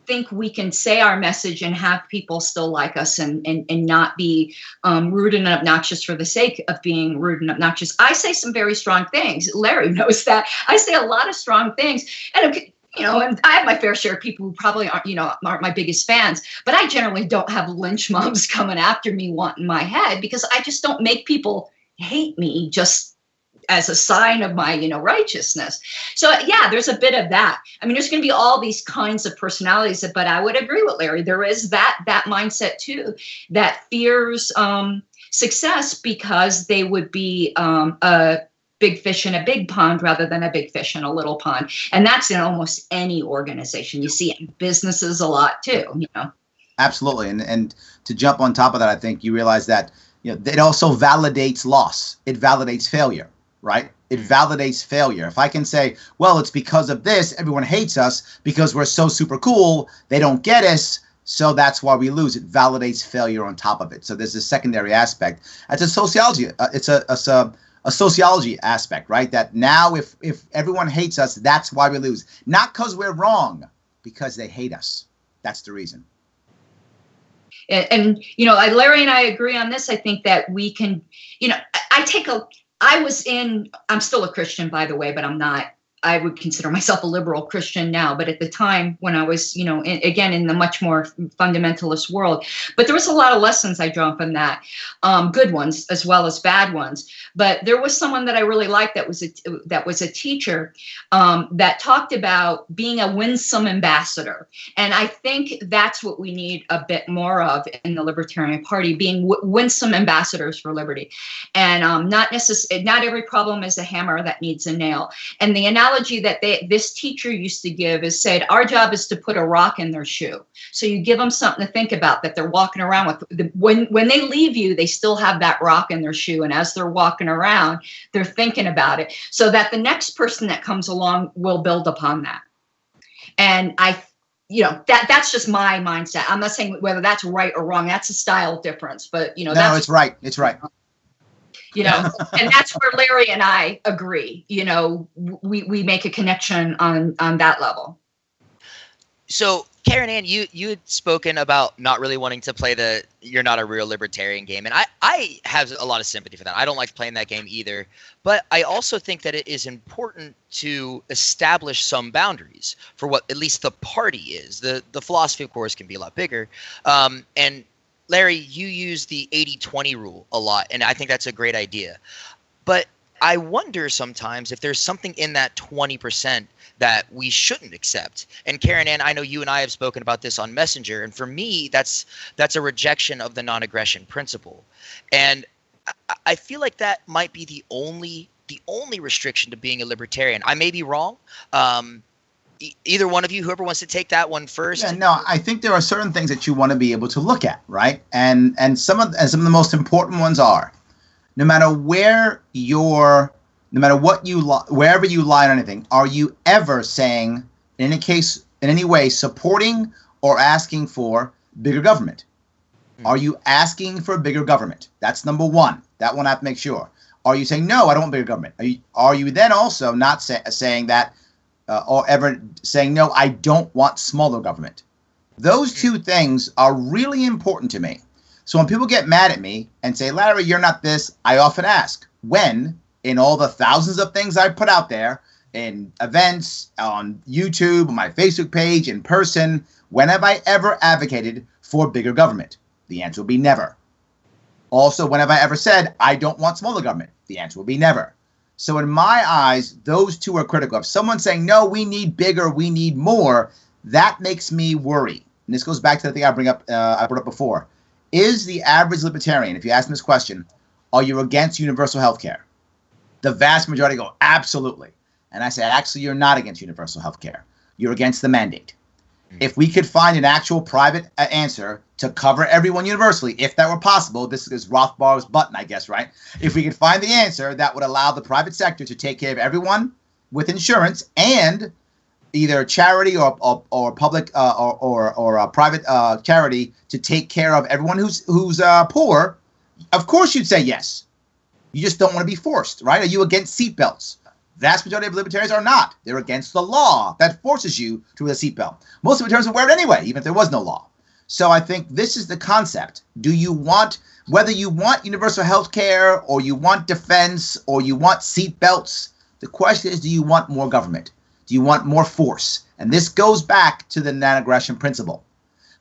E: think we can say our message and have people still like us and not be rude and obnoxious for the sake of being rude and obnoxious. I say some very strong things. Larry knows that. I say a lot of strong things. And and I have my fair share of people who probably aren't my biggest fans, but I generally don't have lynch mobs coming after me wanting my head, because I just don't make people hate me just as a sign of my, righteousness. So yeah, there's a bit of that. I mean, there's going to be all these kinds of personalities, but I would agree with Larry. There is that mindset too, that fears success because they would be a big fish in a big pond rather than a big fish in a little pond. And that's in almost any organization. You see it in businesses a lot too,
D: Absolutely. And to jump on top of that, I think you realize that, it also validates loss. It validates failure, right? It validates failure. If I can say, well, it's because of this, everyone hates us because we're so super cool, they don't get us, so that's why we lose. It validates failure on top of it. So there's a secondary aspect. It's a sociology. It's a sociology aspect, right? That now if everyone hates us, that's why we lose. Not because we're wrong, because they hate us. That's the reason.
E: And Larry and I agree on this. I think that we can, I'm still a Christian, by the way, but I'm not. I would consider myself a liberal Christian now, but at the time when I was, again, in the much more fundamentalist world, but there was a lot of lessons I draw from that, good ones as well as bad ones. But there was someone that I really liked that was a teacher that talked about being a winsome ambassador. And I think that's what we need a bit more of in the Libertarian Party, being winsome ambassadors for liberty. And not every problem is a hammer that needs a nail. And the analogy that this teacher used to give is said, our job is to put a rock in their shoe. So you give them something to think about that they're walking around with. When they leave you, they still have that rock in their shoe. And as they're walking around, they're thinking about it so that the next person that comes along will build upon that. And that's just my mindset. I'm not saying whether that's right or wrong. That's a style difference, but
D: no, it's right. It's right.
E: And that's where Larry and I agree. We make a connection on that level.
A: So, Caryn Ann, you had spoken about not really wanting to play you're not a real libertarian game. And I have a lot of sympathy for that. I don't like playing that game either. But I also think that it is important to establish some boundaries for what at least the party is. The philosophy, of course, can be a lot bigger. And Larry, you use the 80-20 rule a lot, and I think that's a great idea. But I wonder sometimes if there's something in that 20% that we shouldn't accept. And Caryn Ann, I know you and I have spoken about this on Messenger, and for me, that's a rejection of the non-aggression principle. And I feel like that might be the only restriction to being a libertarian. I may be wrong. Either one of you, whoever wants to take that one first.
D: Yeah, no, I think there are certain things that you want to be able to look at, right? And some of the most important ones are, no matter wherever you lie on anything, are you ever saying, in any way, supporting or asking for bigger government? Are you asking for bigger government? That's number one. That one I have to make sure. Are you saying, no, I don't want bigger government? Are you then also not saying that, or ever saying, no, I don't want smaller government? Those two things are really important to me. So when people get mad at me and say, Larry, you're not this, I often ask, when, in all the thousands of things I put out there, in events, on YouTube, on my Facebook page, in person, when have I ever advocated for bigger government? The answer will be never. Also, when have I ever said, I don't want smaller government? The answer will be never. So in my eyes, those two are critical. If someone's saying, no, we need bigger, we need more, that makes me worry. And this goes back to the thing I brought up before. Is the average libertarian, if you ask them this question, are you against universal health care? The vast majority go, absolutely. And I say, actually, you're not against universal health care. You're against the mandate. If we could find an actual private answer to cover everyone universally, if that were possible, this is Rothbard's button, I guess, right? If we could find the answer that would allow the private sector to take care of everyone with insurance and either charity or public or a private charity to take care of everyone who's poor, of course you'd say yes. You just don't want to be forced, right? Are you against seatbelts? Vast majority of libertarians are not. They're against the law that forces you to wear a seatbelt. Most libertarians would wear it anyway, even if there was no law. So I think this is the concept. Do you want, whether you want universal health care or you want defense or you want seatbelts, the question is, do you want more government? Do you want more force? And this goes back to the non-aggression principle.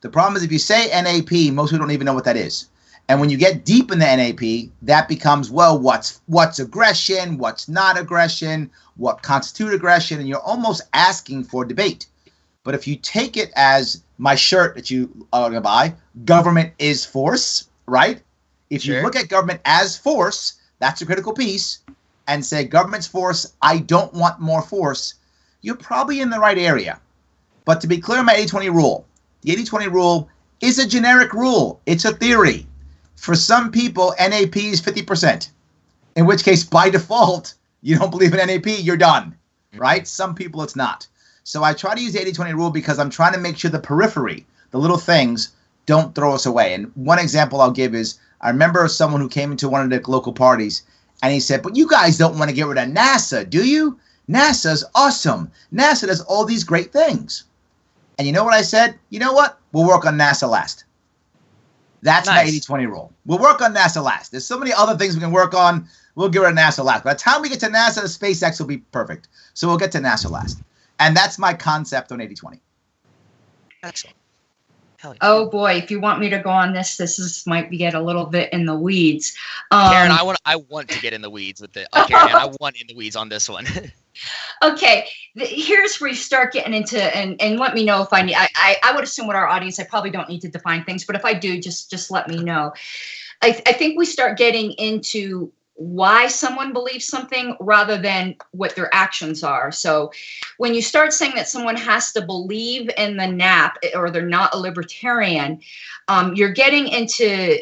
D: The problem is if you say NAP, most people don't even know what that is. And when you get deep in the NAP, that becomes, well, what's aggression, what's not aggression, what constitutes aggression, and you're almost asking for debate. But if you take it as my shirt that you are going to buy, government is force, right? If you look at government as force, that's a critical piece, and say government's force, I don't want more force, you're probably in the right area. But to be clear on my 80-20 rule, the 80-20 rule is a generic rule. It's a theory. For some people, NAP is 50%, in which case, by default, you don't believe in NAP, you're done, right? Some people, it's not. So I try to use the 80-20 rule because I'm trying to make sure the periphery, the little things, don't throw us away. And one example I'll give is, I remember someone who came into one of the local parties, and he said, but you guys don't want to get rid of NASA, do you? NASA's awesome. NASA does all these great things. And you know what I said? You know what? We'll work on NASA last. That's my 80-20 rule. We'll work on NASA last. There's so many other things we can work on. We'll get rid of NASA last. By the time we get to NASA, SpaceX will be perfect. So we'll get to NASA last. And that's my concept on 80-20.
A: Excellent. Hell yeah.
E: Oh boy, if you want me to go on this might get a little bit in the weeds.
A: Karen, I want to get in the weeds with it. Karen, I want in the weeds on this one.
E: Okay, here's where you start getting into, and let me know if I need. I would assume with our audience, I probably don't need to define things, but if I do, just let me know. I think we start getting into why someone believes something rather than what their actions are. So when you start saying that someone has to believe in the NAP or they're not a libertarian, you're getting into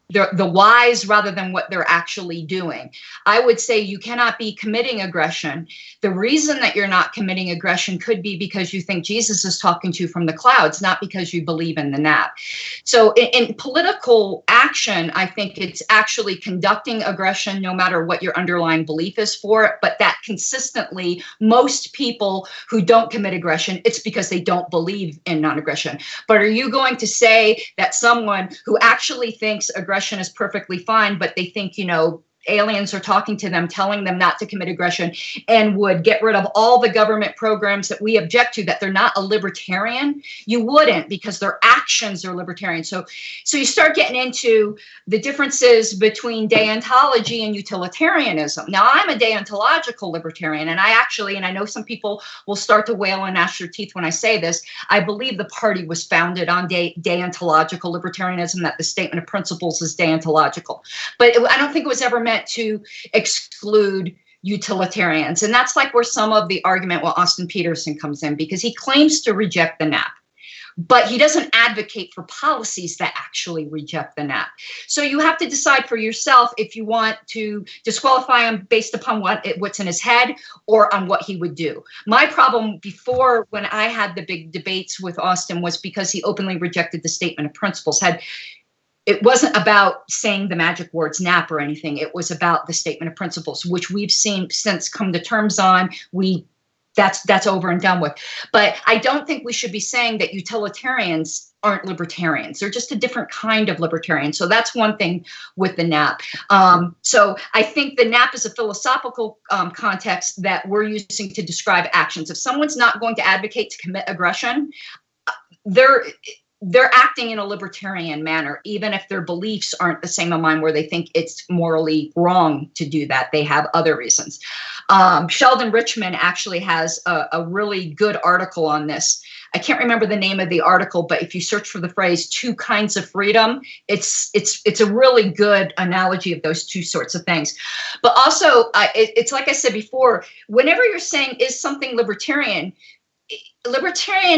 E: the whys rather than what they're actually doing. I would say you cannot be committing aggression. The reason that you're not committing aggression could be because you think Jesus is talking to you from the clouds, not because you believe in the NAP. So in political action, I think it's actually conducting aggression no matter what your underlying belief is for it, but that consistently most people who don't commit aggression, it's because they don't believe in non-aggression. But are you going to say that someone who actually thinks aggression is perfectly fine, but they think, aliens are talking to them, telling them not to commit aggression, and would get rid of all the government programs that we object to, that they're not a libertarian? You wouldn't, because their actions are libertarian. So you start getting into the differences between deontology and utilitarianism. Now, I'm a deontological libertarian, and I know some people will start to wail and gnash their teeth when I say this. I believe the party was founded on deontological libertarianism, that the statement of principles is deontological. But I don't think it was ever meant to exclude utilitarians. And that's like where some of the argument with Austin Peterson comes in, because he claims to reject the NAP, but he doesn't advocate for policies that actually reject the NAP. So you have to decide for yourself if you want to disqualify him based upon what's in his head or on what he would do. My problem before, when I had the big debates with Austin, was because he openly rejected the statement of principles. It wasn't about saying the magic words NAP or anything. It was about the statement of principles, which we've seen since come to terms on. That's over and done with. But I don't think we should be saying that utilitarians aren't libertarians. They're just a different kind of libertarian. So that's one thing with the NAP. So I think the NAP is a philosophical context that we're using to describe actions. If someone's not going to advocate to commit aggression, they're acting in a libertarian manner, even if their beliefs aren't the same as mine, where they think it's morally wrong to do that. They have other reasons. Sheldon Richman actually has a really good article on this. I can't remember the name of the article, but if you search for the phrase "two kinds of freedom," it's a really good analogy of those two sorts of things. But also, it's like I said before, whenever you're saying is something libertarian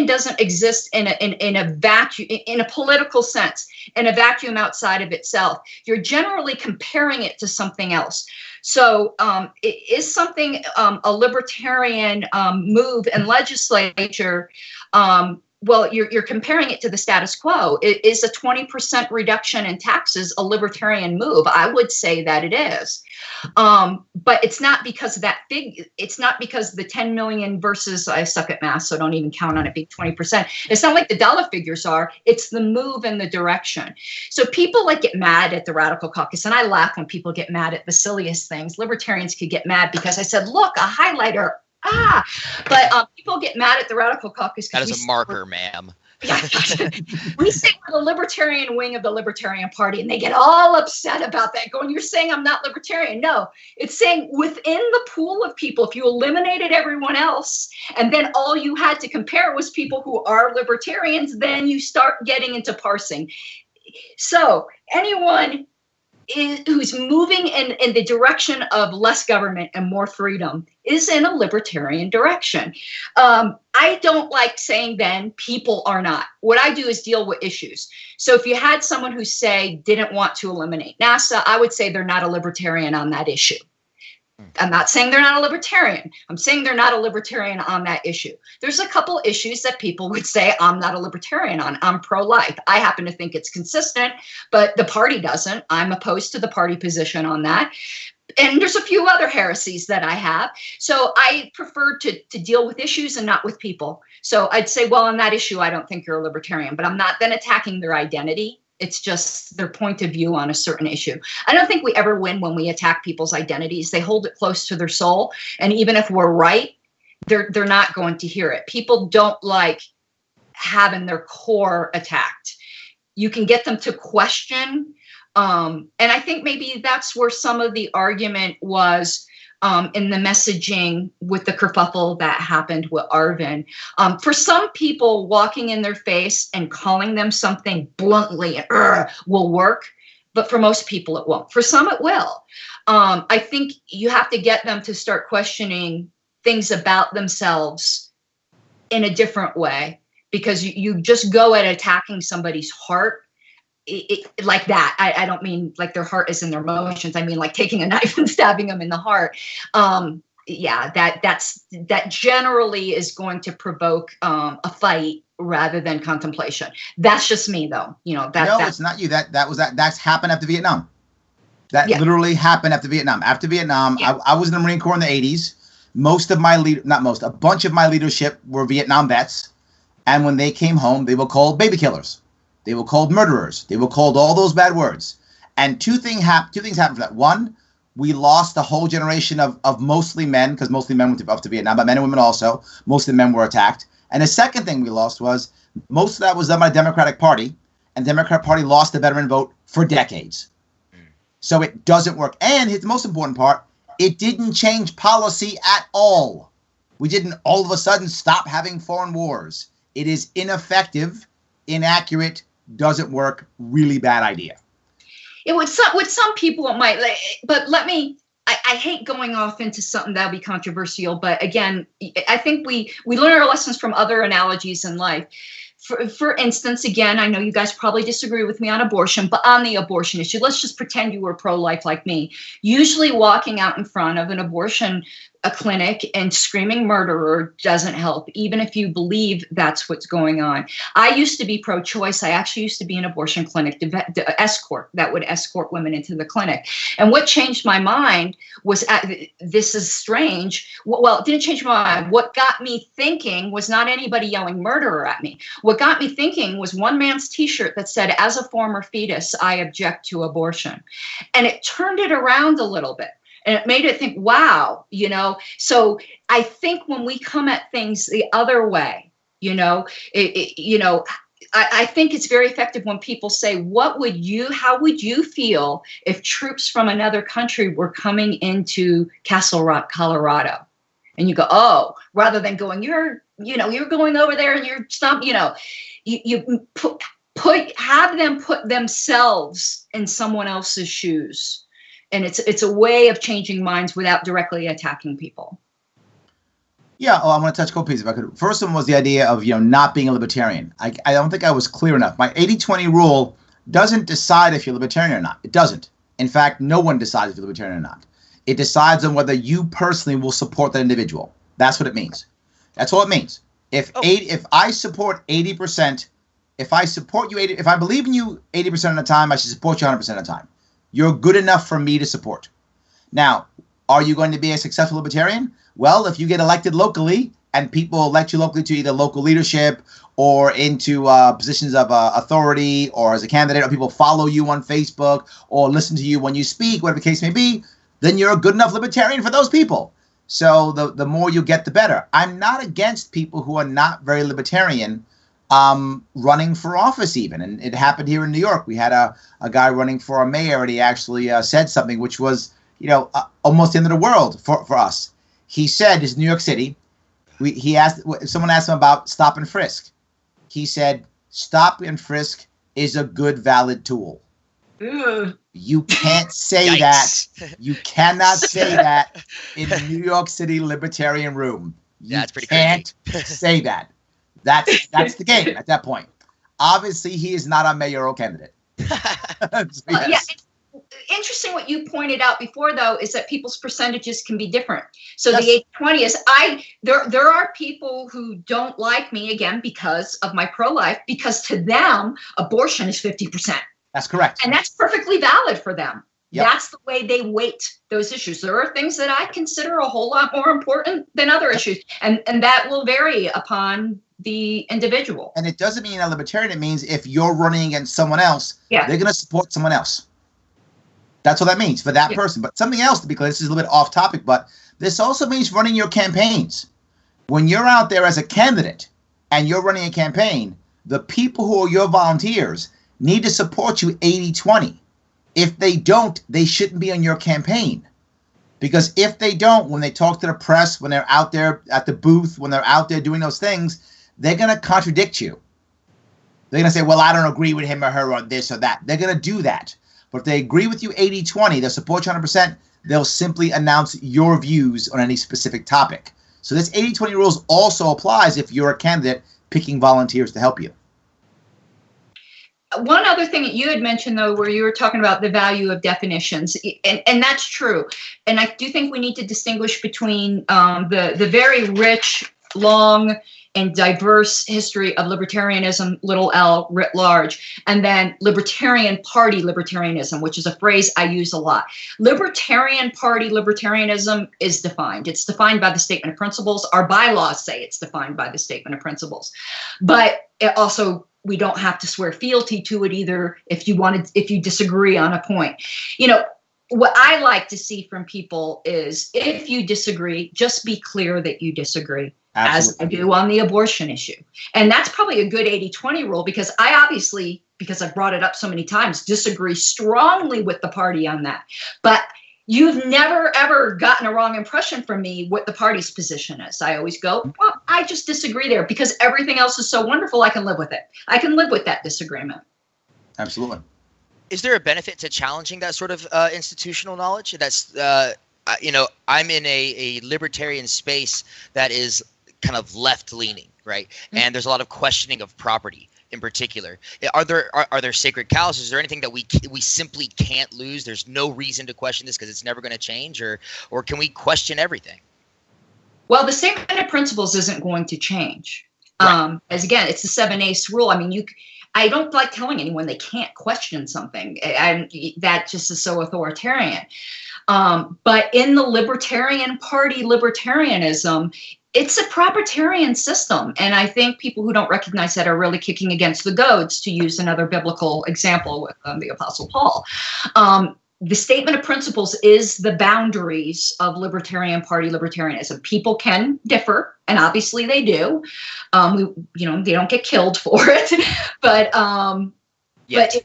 E: doesn't exist in a vacuum, in a political sense, in a vacuum outside of itself. You're generally comparing it to something else. So is something a libertarian move in legislature? Well, you're comparing it to the status quo. Is a 20% reduction in taxes a libertarian move? I would say that it is. But it's not because of that it's not because the 10 million versus, I suck at math, so don't even count on it being 20%. It's not like the dollar figures are, it's the move and the direction. So people like get mad at the Radical Caucus, and I laugh when people get mad at the silliest things. Libertarians could get mad because I said, look, a highlighter. But people get mad at the Radical Caucus.
A: That is a marker, ma'am.
E: We say we're the libertarian wing of the Libertarian Party, and they get all upset about that, going, you're saying I'm not libertarian. No, it's saying within the pool of people, if you eliminated everyone else, and then all you had to compare was people who are libertarians, then you start getting into parsing. So anyone who's moving in the direction of less government and more freedom is in a libertarian direction. I don't like saying then people are not. What I do is deal with issues. So if you had someone who say didn't want to eliminate NASA, I would say they're not a libertarian on that issue. I'm not saying they're not a libertarian. I'm saying they're not a libertarian on that issue. There's a couple issues that people would say I'm not a libertarian on. I'm pro-life. I happen to think it's consistent, but the party doesn't. I'm opposed to the party position on that. And there's a few other heresies that I have. So I prefer to deal with issues and not with people. So I'd say, well, on that issue, I don't think you're a libertarian, but I'm not then attacking their identity. It's just their point of view on a certain issue. I don't think we ever win when we attack people's identities. They hold it close to their soul. And even if we're right, they're not going to hear it. People don't like having their core attacked. You can get them to question. And I think maybe that's where some of the argument was in the messaging with the kerfuffle that happened with Arvin. For some people, walking in their face and calling them something bluntly will work, but for most people it won't. For some it will. I think you have to get them to start questioning things about themselves in a different way, because you just go at attacking somebody's heart like that. I don't mean like their heart is in their emotions. I mean like taking a knife and stabbing them in the heart. That generally is going to provoke a fight rather than contemplation. That's just me, though. No,
D: it's not you. That's happened after Vietnam. That literally happened after Vietnam. After Vietnam, I was in the Marine Corps in the 80s. A bunch of my leadership were Vietnam vets, and when they came home, they were called baby killers. They were called murderers. They were called all those bad words. And two things happened for that. One, we lost a whole generation of mostly men, because mostly men went up to Vietnam, but men and women also. Most of the men were attacked. And the second thing we lost was most of that was done by the Democratic Party, and the Democratic Party lost the veteran vote for decades. So it doesn't work. And here's the most important part. It didn't change policy at all. We didn't all of a sudden stop having foreign wars. It is ineffective, inaccurate, doesn't work, really bad idea.
E: With some people it might, but I hate going off into something that would be controversial, but again, I think we learn our lessons from other analogies in life. For instance, again, I know you guys probably disagree with me on abortion, but on the abortion issue, let's just pretend you were pro-life like me. Usually walking out in front of an abortion clinic and screaming murderer doesn't help, even if you believe that's what's going on. I used to be pro-choice. I actually used to be an abortion clinic escort that would escort women into the clinic. And what changed my mind was, this is strange. Well, it didn't change my mind. What got me thinking was not anybody yelling murderer at me. What got me thinking was one man's t-shirt that said, "As a former fetus, I object to abortion." And it turned it around a little bit. And it made it think, wow, So I think when we come at things the other way, I think it's very effective when people say, how would you feel if troops from another country were coming into Castle Rock, Colorado? And you go, oh, rather than going, you're going over there and you're you have them put themselves in someone else's shoes. And it's a way of changing minds without directly attacking people.
D: Yeah, I'm going to touch a couple pieces if I could. First one was the idea of not being a libertarian. I don't think I was clear enough. My 80-20 rule doesn't decide if you're libertarian or not. It doesn't. In fact, no one decides if you're libertarian or not. It decides on whether you personally will support that individual. That's what it means. That's all it means. If I support 80%, if I support you if I believe in you 80% of the time, I should support you 100% of the time. You're good enough for me to support. Now, are you going to be a successful libertarian? Well, if you get elected locally and people elect you locally to either local leadership or into positions of authority or as a candidate, or people follow you on Facebook or listen to you when you speak, whatever the case may be, then you're a good enough libertarian for those people. So the more you get, the better. I'm not against people who are not very libertarian running for office even. And it happened here in New York. We had a guy running for a mayor, and he actually said something which was, almost the end of the world for us. He said, "This is New York City." Someone asked him about stop and frisk. He said, "Stop and frisk is a good, valid tool."
E: Ugh.
D: You can't say that. You cannot say that in the New York City libertarian room. You
A: That's pretty
D: can't say that. That's the game at that point. Obviously, he is not a mayoral candidate.
E: Yeah. Interesting what you pointed out before, though, is that people's percentages can be different. So yes. The 80-20 is there are people who don't like me, again, because of my pro-life, because to them, abortion is 50%.
D: That's correct.
E: And that's perfectly valid for them.
D: Yep.
E: That's the way they weight those issues. There are things that I consider a whole lot more important than other issues. And that will vary upon the individual.
D: And it doesn't mean a libertarian. It means if you're running against someone else, they're going to support someone else. That's what that means for that person. But something else, to be clear, this is a little bit off topic, but this also means running your campaigns. When you're out there as a candidate and you're running a campaign, the people who are your volunteers need to support you 80-20. If they don't, they shouldn't be on your campaign. Because if they don't, when they talk to the press, when they're out there at the booth, when they're out there doing those things, they're going to contradict you. They're going to say, well, I don't agree with him or her on this or that. They're going to do that. But if they agree with you 80-20, they'll support you 100%, they'll simply announce your views on any specific topic. So this 80-20 rules also applies if you're a candidate picking volunteers to help you.
E: One other thing that you had mentioned, though, where you were talking about the value of definitions, and that's true. And I do think we need to distinguish between the very rich, long, and diverse history of libertarianism, little l, writ large, and then Libertarian Party libertarianism, which is a phrase I use a lot. Libertarian Party libertarianism is defined. It's defined by the Statement of Principles. Our bylaws say it's defined by the Statement of Principles. But it also, we don't have to swear fealty to it either if you disagree on a point. What I like to see from people is, if you disagree, just be clear that you disagree. Absolutely. As I do on the abortion issue. And that's probably a good 80-20 rule, because I obviously, because I've brought it up so many times, disagree strongly with the party on that. But you've never, ever gotten a wrong impression from me what the party's position is. I always go, well, I just disagree there because everything else is so wonderful, I can live with it. I can live with that disagreement.
D: Absolutely.
A: Is there a benefit to challenging that sort of institutional knowledge? That's, I'm in a libertarian space that is kind of left-leaning, right? Mm-hmm. And there's a lot of questioning of property in particular. Are there sacred cows? Is there anything that we simply can't lose? There's no reason to question this because it's never going to change, or can we question everything?
E: Well, the Statement of Principles isn't going to change.
A: Right.
E: As again, it's the 7/8 rule. I mean, I don't like telling anyone they can't question something. That just is so authoritarian. But in the Libertarian Party libertarianism, it's a proprietarian system. And I think people who don't recognize that are really kicking against the goads, to use another biblical example with the Apostle Paul. the statement of principles is the boundaries of Libertarian Party libertarianism. People can differ, and obviously they do. They don't get killed for it, but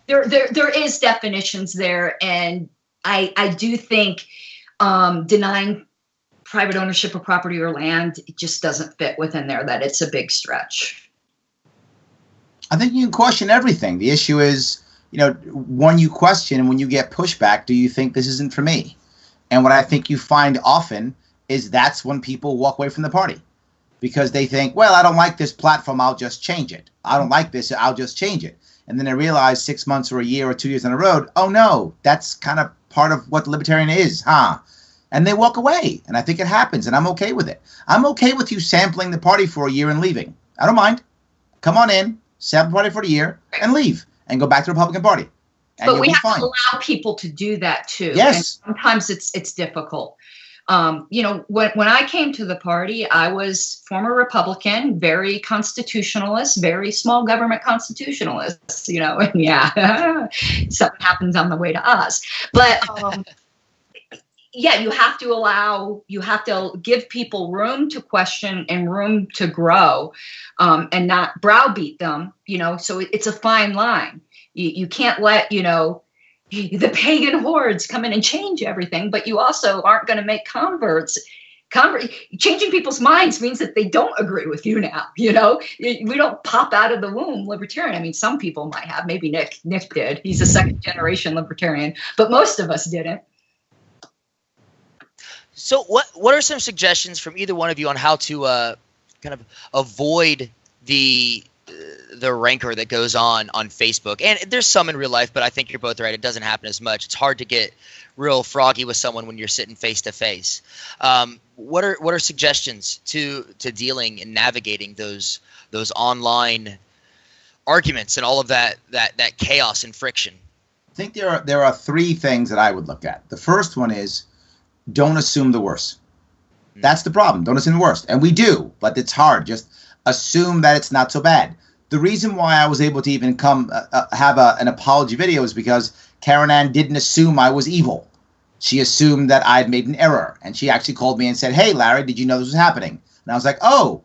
E: there is definitions there, and I do think denying private ownership of property or land, it just doesn't fit within there. That it's a big stretch.
D: I think you can question everything. The issue is, when you question and when you get pushback, do you think this isn't for me? And what I think you find often is that's when people walk away from the party, because they think, well, I don't like this platform, I'll just change it. I don't like this, I'll just change it. And then they realize 6 months or a year or 2 years on the road, oh no, that's kind of part of what libertarian is, huh? And they walk away. And I think it happens, and I'm okay with it. I'm okay with you sampling the party for a year and leaving. I don't mind. Come on in, sample the party for a year, and leave. And go back to the Republican Party.
E: But we have to allow people to do that too.
D: Yes.
E: And sometimes it's difficult. When I came to the party, I was former Republican, very constitutionalist, very small government constitutionalist, and yeah, something happens on the way to us. But yeah, you have to give people room to question and room to grow, and not browbeat them, so it's a fine line. You can't let, the pagan hordes come in and change everything, but you also aren't going to make converts. Changing people's minds means that they don't agree with you now, we don't pop out of the womb libertarian. I mean, some people might have, maybe Nick did. He's a second generation libertarian, but most of us didn't.
A: So what are some suggestions from either one of you on how to kind of avoid the rancor that goes on Facebook? And there's some in real life, but I think you're both right. It doesn't happen as much. It's hard to get real froggy with someone when you're sitting face to face. What are suggestions to dealing and navigating those online arguments and all of that chaos and friction?
D: I think there are three things that I would look at. The first one is, don't assume the worst. That's the problem. Don't assume the worst. And we do, but it's hard. Just assume that it's not so bad. The reason why I was able to even come have an apology video is because Caryn Ann didn't assume I was evil. She assumed that I'd made an error. And she actually called me and said, hey, Larry, did you know this was happening? And I was like, oh,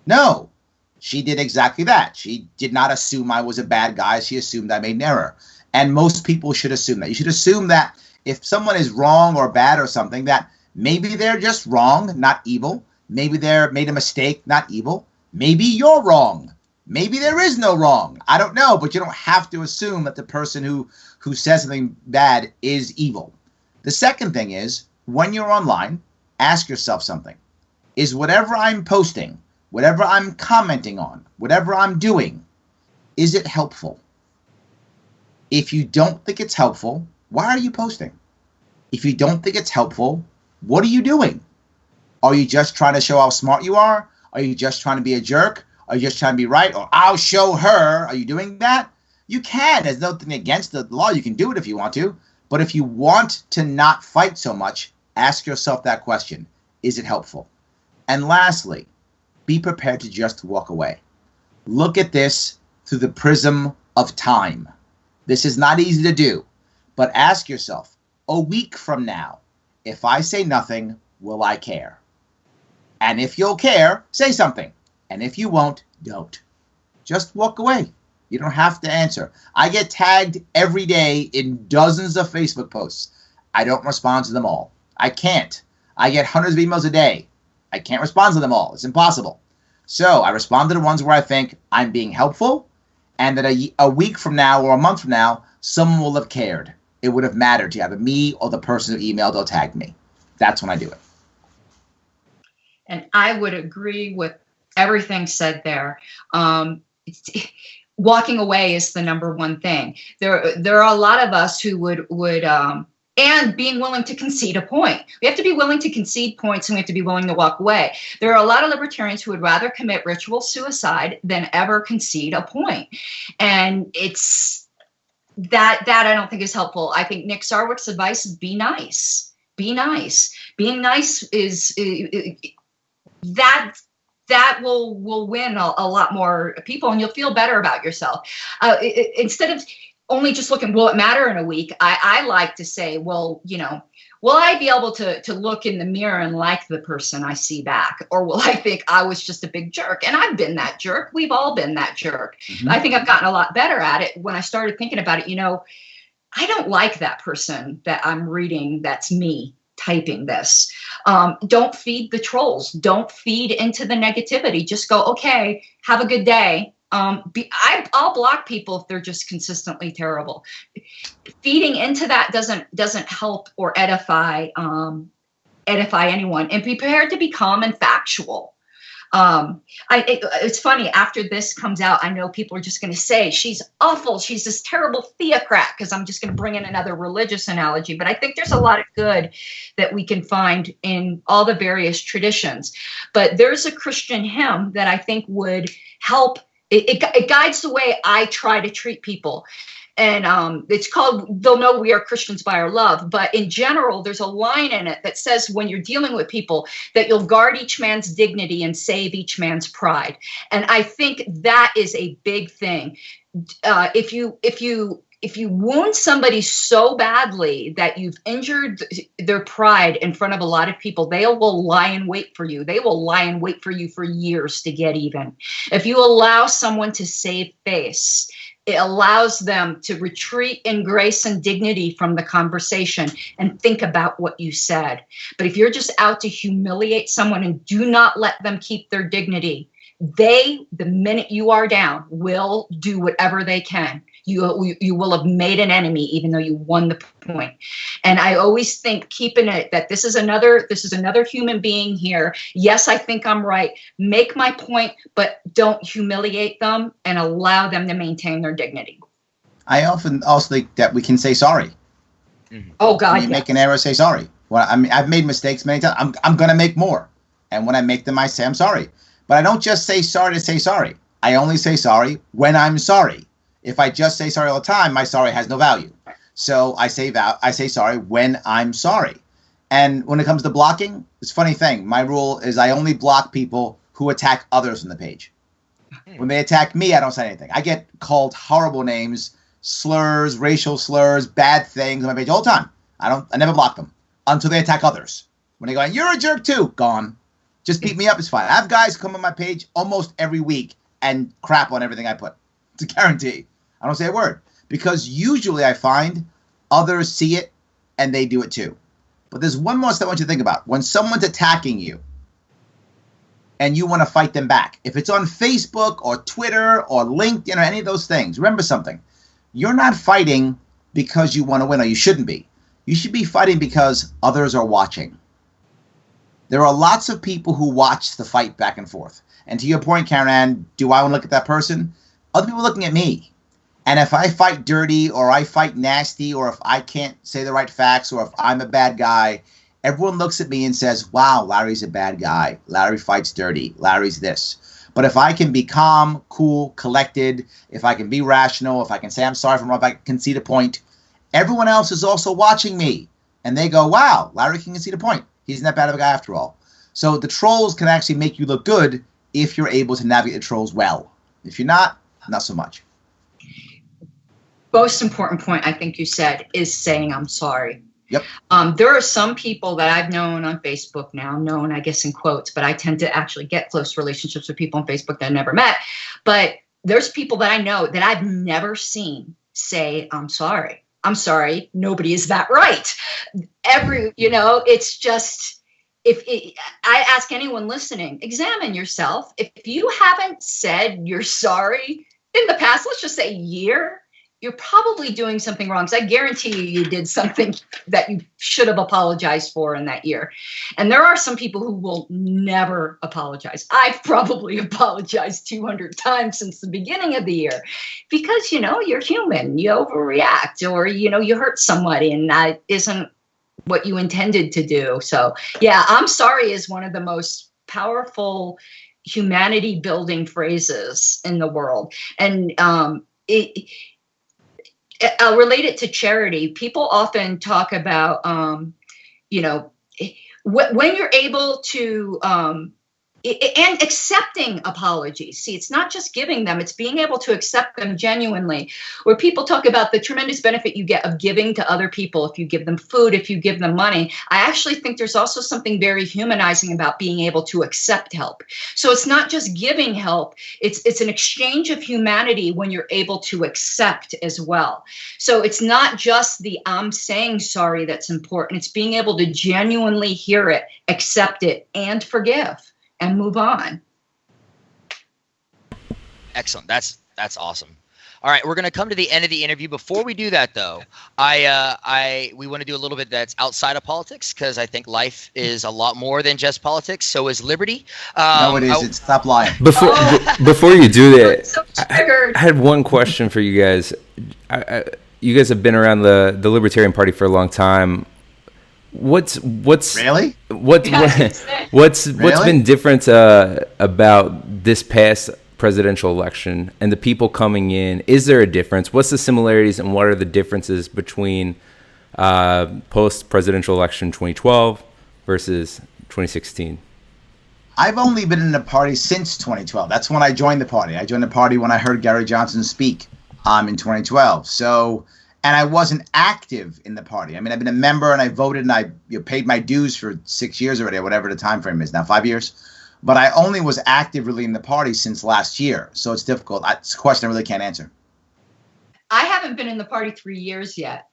D: no. She did exactly that. She did not assume I was a bad guy. She assumed I made an error. And most people should assume that. You should assume that if someone is wrong or bad or something, that maybe they're just wrong, not evil. Maybe they made a mistake, not evil. Maybe you're wrong. Maybe there is no wrong. I don't know, but you don't have to assume that the person who says something bad is evil. The second thing is, when you're online, ask yourself something. Is whatever I'm posting, whatever I'm commenting on, whatever I'm doing, is it helpful? If you don't think it's helpful, why are you posting? If you don't think it's helpful, what are you doing? Are you just trying to show how smart you are? Are you just trying to be a jerk? Are you just trying to be right? Or I'll show her. Are you doing that? You can. There's nothing against the law. You can do it if you want to. But if you want to not fight so much, ask yourself that question. Is it helpful? And lastly, be prepared to just walk away. Look at this through the prism of time. This is not easy to do. But ask yourself, a week from now, if I say nothing, will I care? And if you'll care, say something. And if you won't, don't. Just walk away. You don't have to answer. I get tagged every day in dozens of Facebook posts. I don't respond to them all. I can't. I get hundreds of emails a day. I can't respond to them all. It's impossible. So I respond to the ones where I think I'm being helpful, and that a week from now or a month from now, someone will have cared. It would have mattered to either me or the person who emailed or tagged me. That's when I do it.
E: And I would agree with everything said there. Walking away is the number one thing. There are a lot of us who would and being willing to concede a point. We have to be willing to concede points, and we have to be willing to walk away. There are a lot of libertarians who would rather commit ritual suicide than ever concede a point. And it's that I don't think is helpful. I think Nick Sarwark's advice is be nice. Be nice. Being nice is that will win a lot more people, and you'll feel better about yourself. Instead of only just looking, will it matter in a week? I like to say, well, will I be able to look in the mirror and like the person I see back? Or will I think I was just a big jerk? And I've been that jerk. We've all been that jerk. Mm-hmm. I think I've gotten a lot better at it when I started thinking about it. I don't like that person that I'm reading. That's me typing this. Don't feed the trolls. Don't feed into the negativity. Just go, okay, have a good day. I'll block people if they're just consistently terrible. Feeding into that doesn't help or edify anyone. And be prepared to be calm and factual. It's funny, after this comes out, I know people are just going to say she's awful, she's this terrible theocrat, because I'm just going to bring in another religious analogy. But I think there's a lot of good that we can find in all the various traditions. But there's a Christian hymn that I think would help. It guides the way I try to treat people. And it's called, they'll know we are Christians by our love. But in general, there's a line in it that says when you're dealing with people, that you'll guard each man's dignity and save each man's pride. And I think that is a big thing. If you wound somebody so badly that you've injured their pride in front of a lot of people, they will lie in wait for you. They will lie in wait for you for years to get even. If you allow someone to save face, it allows them to retreat in grace and dignity from the conversation and think about what you said. But if you're just out to humiliate someone and do not let them keep their dignity, the minute you are down, will do whatever they can. You will have made an enemy, even though you won the point. And I always think, keeping it that this is another human being here. Yes, I think I'm right. Make my point, but don't humiliate them and allow them to maintain their dignity.
D: I often also think that we can say sorry.
E: Mm-hmm. Oh God!
D: When you make an error, say sorry. Well, I mean, I've made mistakes many times. I'm going to make more, and when I make them, I say I'm sorry. But I don't just say sorry to say sorry. I only say sorry when I'm sorry. If I just say sorry all the time, my sorry has no value. So I say sorry when I'm sorry. And when it comes to blocking, it's a funny thing. My rule is I only block people who attack others on the page. When they attack me, I don't say anything. I get called horrible names, slurs, racial slurs, bad things on my page all the time. I never block them until they attack others. When they go, you're a jerk too, gone. Just beat me up, it's fine. I have guys come on my page almost every week and crap on everything I put. It's a guarantee. I don't say a word. Because usually I find others see it and they do it too. But there's one more step I want you to think about. When someone's attacking you and you want to fight them back, if it's on Facebook or Twitter or LinkedIn or any of those things, remember something. You're not fighting because you want to win, or you shouldn't be. You should be fighting because others are watching. There are lots of people who watch the fight back and forth. And to your point, Caryn, do I want to look at that person? Other people are looking at me. And if I fight dirty or I fight nasty or if I can't say the right facts or if I'm a bad guy, everyone looks at me and says, wow, Larry's a bad guy. Larry fights dirty. Larry's this. But if I can be calm, cool, collected, if I can be rational, if I can say I'm sorry for wrong, if I can see the point, everyone else is also watching me. And they go, wow, Larry can see the point. He's not bad of a guy after all. So the trolls can actually make you look good if you're able to navigate the trolls well. If you're not so much.
E: Most important point I think you said is saying I'm sorry.
D: Yep.
E: There are some people that I've known on Facebook now, known I guess in quotes, but I tend to actually get close relationships with people on Facebook that I've never met. But there's people that I know that I've never seen say I'm sorry. I'm sorry. Nobody is that right. It's just, I ask anyone listening, examine yourself. If you haven't said you're sorry in the past, let's just say year, you're probably doing something wrong. Because I guarantee you did something that you should have apologized for in that year. And there are some people who will never apologize. I've probably apologized 200 times since the beginning of the year because, you're human. You overreact or, you hurt somebody and that isn't what you intended to do. So, yeah, I'm sorry is one of the most powerful humanity building phrases in the world. And I'll relate it to charity. People often talk about, when you're able to and accepting apologies. See, it's not just giving them, it's being able to accept them genuinely. Where people talk about the tremendous benefit you get of giving to other people, if you give them food, if you give them money, I actually think there's also something very humanizing about being able to accept help. So it's not just giving help, it's an exchange of humanity when you're able to accept as well. So it's not just the I'm saying sorry that's important, it's being able to genuinely hear it, accept it, and forgive. And move on.
A: Excellent. That's awesome. All right, we're going to come to the end of the interview. Before we do that, though, we want to do a little bit that's outside of politics, because I think life is a lot more than just politics. So is liberty.
D: No, it isn't. Stop lying.
C: Before you do that,
E: So triggered.
C: I had one question for you guys. You guys have been around the Libertarian Party for a long time. What's
D: Really?
C: what's been different about this past presidential election and the people coming in? Is there a difference? What's the similarities and what are the differences between post-presidential election 2012 versus 2016?
D: I've only been in the party since 2012. That's when I joined the party. I joined the party when I heard Gary Johnson speak in 2012. So, and I wasn't active in the party. I mean, I've been a member and I voted and I paid my dues for 6 years already, or whatever the time frame is now, 5 years. But I only was active really in the party since last year. So it's difficult. It's a question I really can't answer.
E: I haven't been in the party 3 years yet.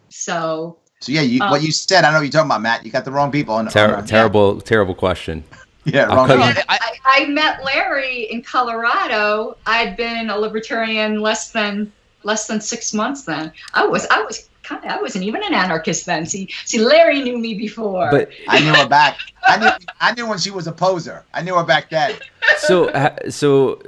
E: So
D: yeah, what you said, I know what you're talking about, Matt. You got the wrong people.
C: Terrible question.
D: Yeah, wrong people.
E: I met Larry in Colorado. I'd been a libertarian less than 6 months then. I wasn't even an anarchist then. See, Larry knew me before.
C: But
D: I knew her back. I knew when she was a poser. I knew her back then.
C: So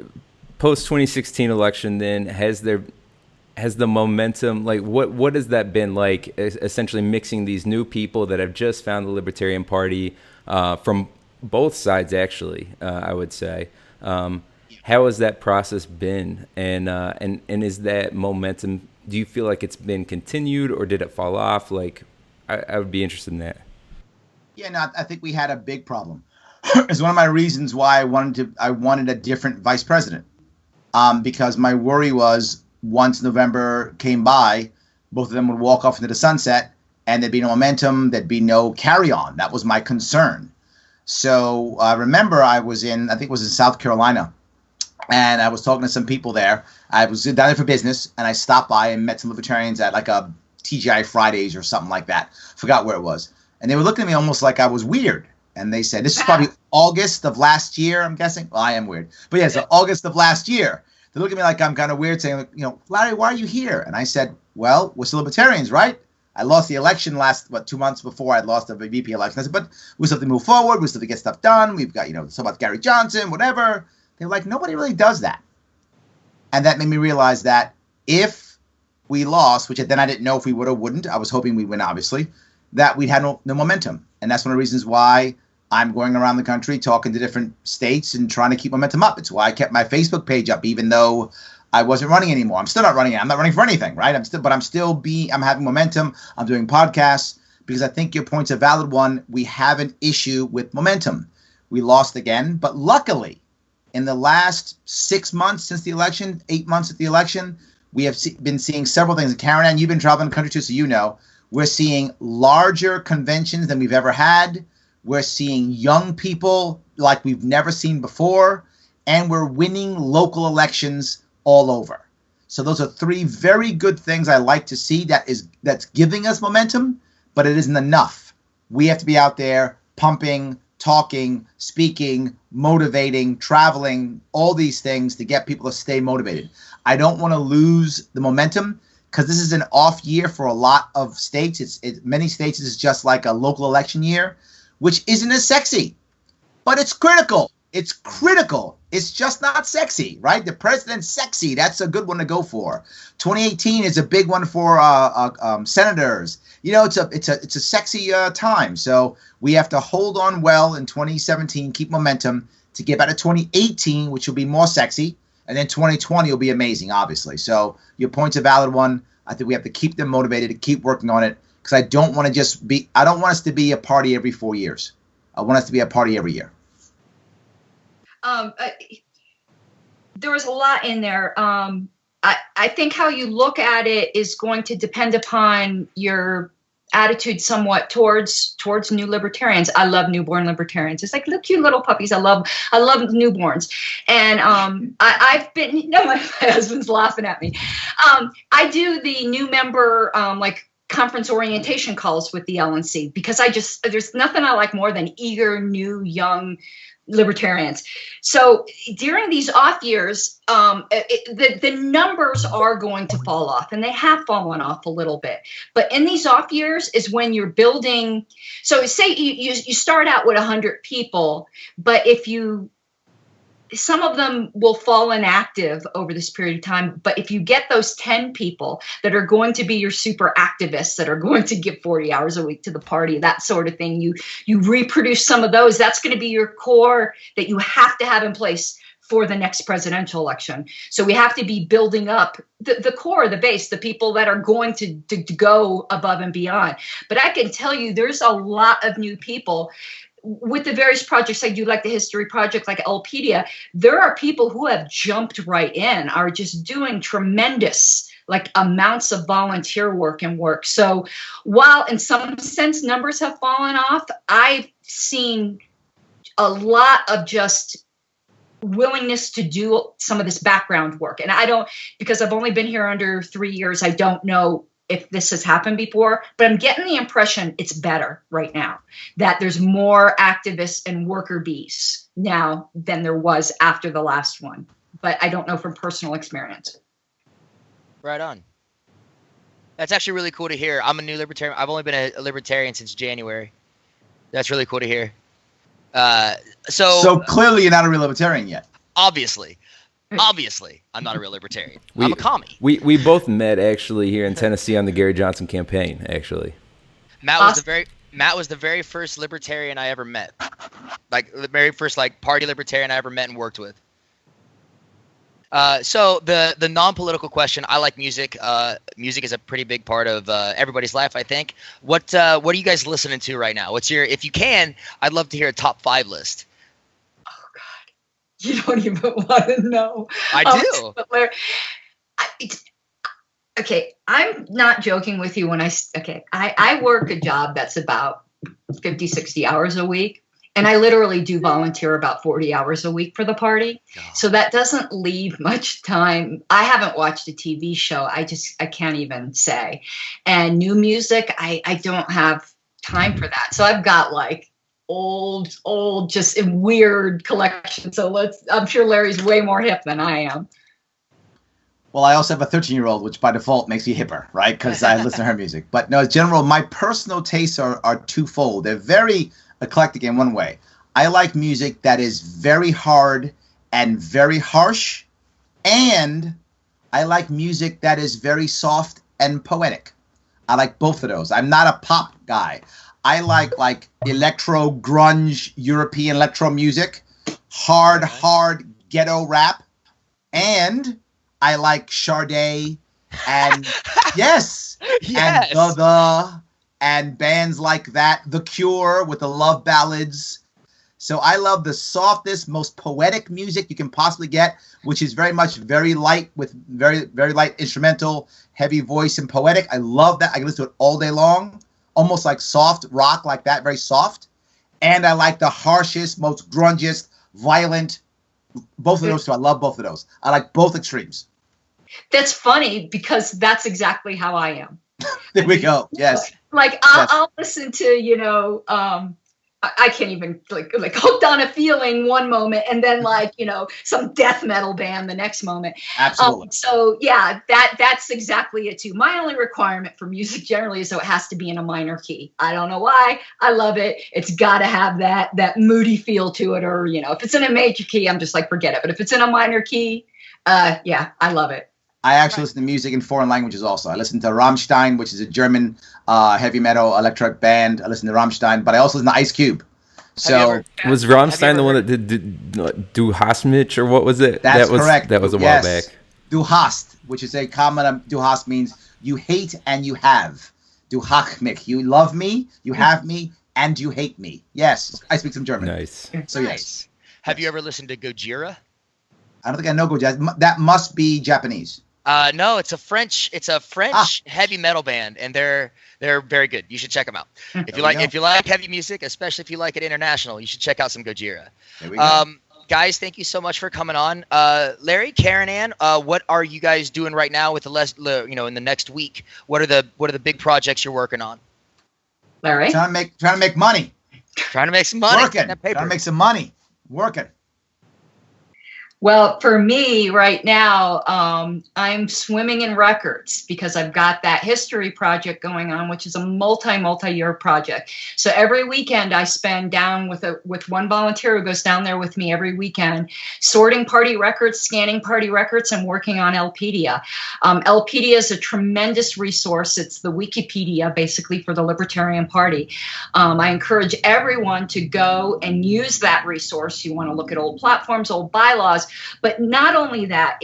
C: post 2016 election, then has the momentum, like what has that been like? Essentially mixing these new people that have just found the Libertarian Party from both sides, actually, I would say. How has that process been? And is that momentum, do you feel like it's been continued or did it fall off? Like, I would be interested in that.
D: Yeah, no, I think we had a big problem. It's one of my reasons why I wanted a different vice president. Because my worry was once November came by, both of them would walk off into the sunset and there'd be no momentum, there'd be no carry on. That was my concern. So I remember I think it was in South Carolina, and I was talking to some people there. I was down there for business, and I stopped by and met some libertarians at like a TGI Fridays or something like that. Forgot where it was. And they were looking at me almost like I was weird. And they said, this is probably August of last year, I'm guessing. Well, I am weird. But yeah, so August of last year. They look at me like I'm kind of weird, saying, Larry, why are you here? And I said, well, we're still libertarians, right? I lost the election 2 months before I lost the VP election. I said, but we still have to move forward. We still have to get stuff done. We've got, so about Gary Johnson, whatever. They were like, nobody really does that. And that made me realize that if we lost, which then I didn't know if we would or wouldn't, I was hoping we'd win, obviously, that we'd had no momentum. And that's one of the reasons why I'm going around the country talking to different states and trying to keep momentum up. It's why I kept my Facebook page up, even though I wasn't running anymore. I'm still not running. I'm not running for anything, right? I'm having momentum. I'm doing podcasts because I think your point's a valid one. We have an issue with momentum. We lost again, but luckily, in the last 6 months since the election, 8 months at the election, we have been seeing several things. And Caryn, you've been traveling the country too, so we're seeing larger conventions than we've ever had. We're seeing young people like we've never seen before, and we're winning local elections all over. So those are 3 very good things I like to see that's giving us momentum, but it isn't enough. We have to be out there pumping, talking, speaking, motivating, traveling, all these things to get people to stay motivated. I don't want to lose the momentum because this is an off year for a lot of states. Many states is just like a local election year, which isn't as sexy, but it's critical. It's critical. It's just not sexy, right? The president's sexy. That's a good one to go for. 2018 is a big one for senators. It's a sexy time. So we have to hold on well in 2017, keep momentum to get back to 2018, which will be more sexy. And then 2020 will be amazing, obviously. So your point's a valid one. I think we have to keep them motivated to keep working on it because I don't want us to be a party every 4 years. I want us to be a party every year.
E: There was a lot in there. I think how you look at it is going to depend upon your attitude somewhat towards new libertarians. I love newborn libertarians. It's like, look, cute little puppies. I love newborns. And I've been, no, my husband's laughing at me. I do the new member like conference orientation calls with the LNC because there's nothing I like more than eager, new, young libertarians. So during these off years, the numbers are going to fall off, and they have fallen off a little bit. But in these off years is when you're building. So say you start out with 100 people, but some of them will fall inactive over this period of time. But if you get those 10 people that are going to be your super activists that are going to give 40 hours a week to the party, that sort of thing, you reproduce some of those. That's going to be your core that you have to have in place for the next presidential election. So we have to be building up the core, the base, the people that are going to go above and beyond. But I can tell you there's a lot of new people. With the various projects I do, like the history project, like Lpedia, there are people who have jumped right in, are just doing tremendous like amounts of volunteer work. So while in some sense numbers have fallen off, I've seen a lot of just willingness to do some of this background work. And because I've only been here under 3 years, I don't know if this has happened before, but I'm getting the impression it's better right now, that there's more activists and worker bees now than there was after the last one. But I don't know from personal experience.
A: Right on. That's actually really cool to hear. I'm a new libertarian. I've only been a libertarian since January. That's really cool to hear. So
D: clearly you're not a real libertarian yet.
A: Obviously, I'm not a real libertarian. I'm a commie.
C: We both met actually here in Tennessee on the Gary Johnson campaign. Actually,
A: Matt was the very first libertarian I ever met. Like the very first party libertarian I ever met and worked with. So the non-political question. I like music. Music is a pretty big part of everybody's life, I think. What are you guys listening to right now? If you can, I'd love to hear a top 5 list.
E: You don't even want to know.
A: I do.
E: Okay, I'm not joking with you when I work a job that's about 50, 60 hours a week. And I literally do volunteer about 40 hours a week for the party. Oh. So that doesn't leave much time. I haven't watched a TV show. I can't even say. And new music, I don't have time for that. So I've got old, just in weird collection. So I'm sure Larry's way more hip than I am.
D: Well, I also have a 13-year-old, which by default makes me hipper, right? Because I listen to her music. But no, in general, my personal tastes are twofold. They're very eclectic in one way. I like music that is very hard and very harsh. And I like music that is very soft and poetic. I like both of those. I'm not a pop guy. I like electro, grunge, European electro music, hard ghetto rap, and I like Sade and yes, and the and bands like that, The Cure with the love ballads. So I love the softest, most poetic music you can possibly get, which is very light with very, very light instrumental, heavy voice and poetic. I love that. I can listen to it all day long. Almost like soft rock like that, very soft. And I like the harshest, most grungiest, violent, both of those two. I love both of those. I like both extremes.
E: That's funny because that's exactly how I am.
D: There we go. Yes.
E: I'll listen to, I can't even like Hooked on a Feeling one moment and then some death metal band the next moment.
D: Absolutely.
E: So yeah, that's exactly it too. My only requirement for music generally is so it has to be in a minor key. I don't know why. I love it. It's got to have that moody feel to it, or if it's in a major key, I'm just like forget it. But if it's in a minor key, yeah, I love it.
D: I actually listen to music in foreign languages also. I listen to Rammstein, which is a German heavy metal electric band. I listen to Rammstein, but I also listen to Ice Cube. So
C: was Rammstein the one that did Du hast mich, or what was it?
D: That's correct.
C: That was a while back.
D: Du hast, which is a common, Du hast means you hate and you have. Du hast mich, you love me, you have me, and you hate me. Yes, I speak some German.
C: Nice.
D: So yes.
A: Have you ever listened to Gojira?
D: I don't think I know Gojira. That must be Japanese.
A: No, it's a French heavy metal band, and they're very good. You should check them out. If you like heavy music, especially if you like it international, you should check out some Gojira.
D: There we go.
A: Guys, thank you so much for coming on. Larry, Karen Ann, what are you guys doing right now with in the next week? What are the big projects you're working on?
E: Larry,
D: trying to make money.
A: Trying to make some money.
D: Working. Trying to make some money. Working.
E: Well, for me right now, I'm swimming in records because I've got that history project going on, which is a multi-year project. So every weekend I spend down with one volunteer who goes down there with me every weekend, sorting party records, scanning party records, and working on Lpedia. Lpedia is a tremendous resource. It's the Wikipedia, basically, for the Libertarian Party. I encourage everyone to go and use that resource. You want to look at old platforms, old bylaws. But not only that,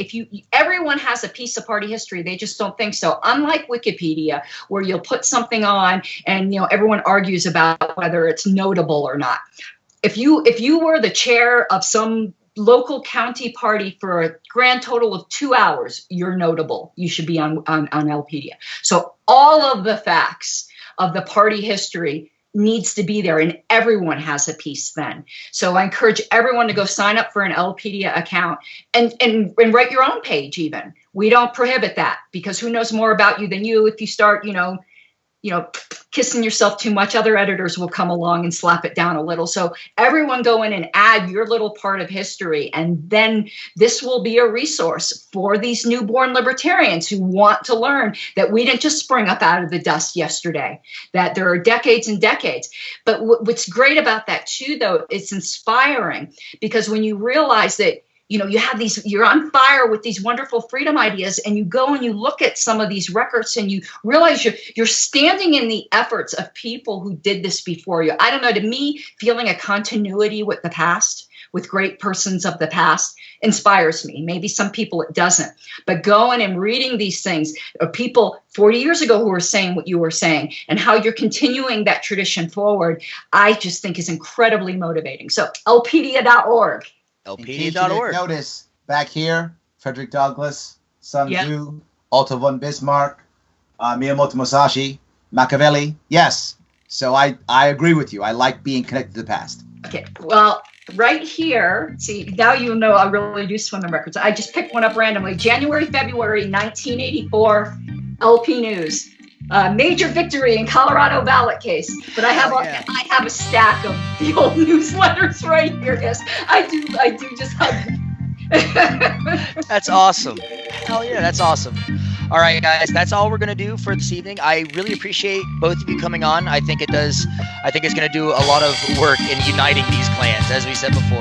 E: everyone has a piece of party history, they just don't think so. Unlike Wikipedia, where you'll put something on and everyone argues about whether it's notable or not. If you were the chair of some local county party for a grand total of 2 hours, you're notable. You should be on Lpedia. So all of the facts of the party history needs to be there, and everyone has a piece then. So I encourage everyone to go sign up for an Lpedia account and write your own page even. We don't prohibit that, because who knows more about you than you? If you start, kissing yourself too much, other editors will come along and slap it down a little. So everyone go in and add your little part of history, and then this will be a resource for these newborn libertarians who want to learn that we didn't just spring up out of the dust yesterday, that there are decades and decades. But what's great about that too, though, it's inspiring, because when you realize that you're on fire with these wonderful freedom ideas, and you go and you look at some of these records and you realize you're standing in the efforts of people who did this before you. I don't know, to me, feeling a continuity with the past, with great persons of the past, inspires me. Maybe some people it doesn't. But going and reading these things, people 40 years ago who were saying what you were saying, and how you're continuing that tradition forward, I just think is incredibly motivating. So lpedia.org.
A: Lpedia.org.
D: Notice back here, Frederick Douglass, Sun Tzu, Otto von Bismarck, Miyamoto Musashi, Machiavelli. Yes. So I agree with you. I like being connected to the past.
E: Okay. Well, right here, see, now you know I really do swim in records. I just picked one up randomly. January, February 1984, LP News. Major victory in Colorado ballot case. But I have a stack of the old newsletters right here. Yes, I do just have them.
A: That's awesome. Hell yeah, that's awesome. All right, guys, that's all we're going to do for this evening. I really appreciate both of you coming on. I think it's going to do a lot of work in uniting these clans, as we said before.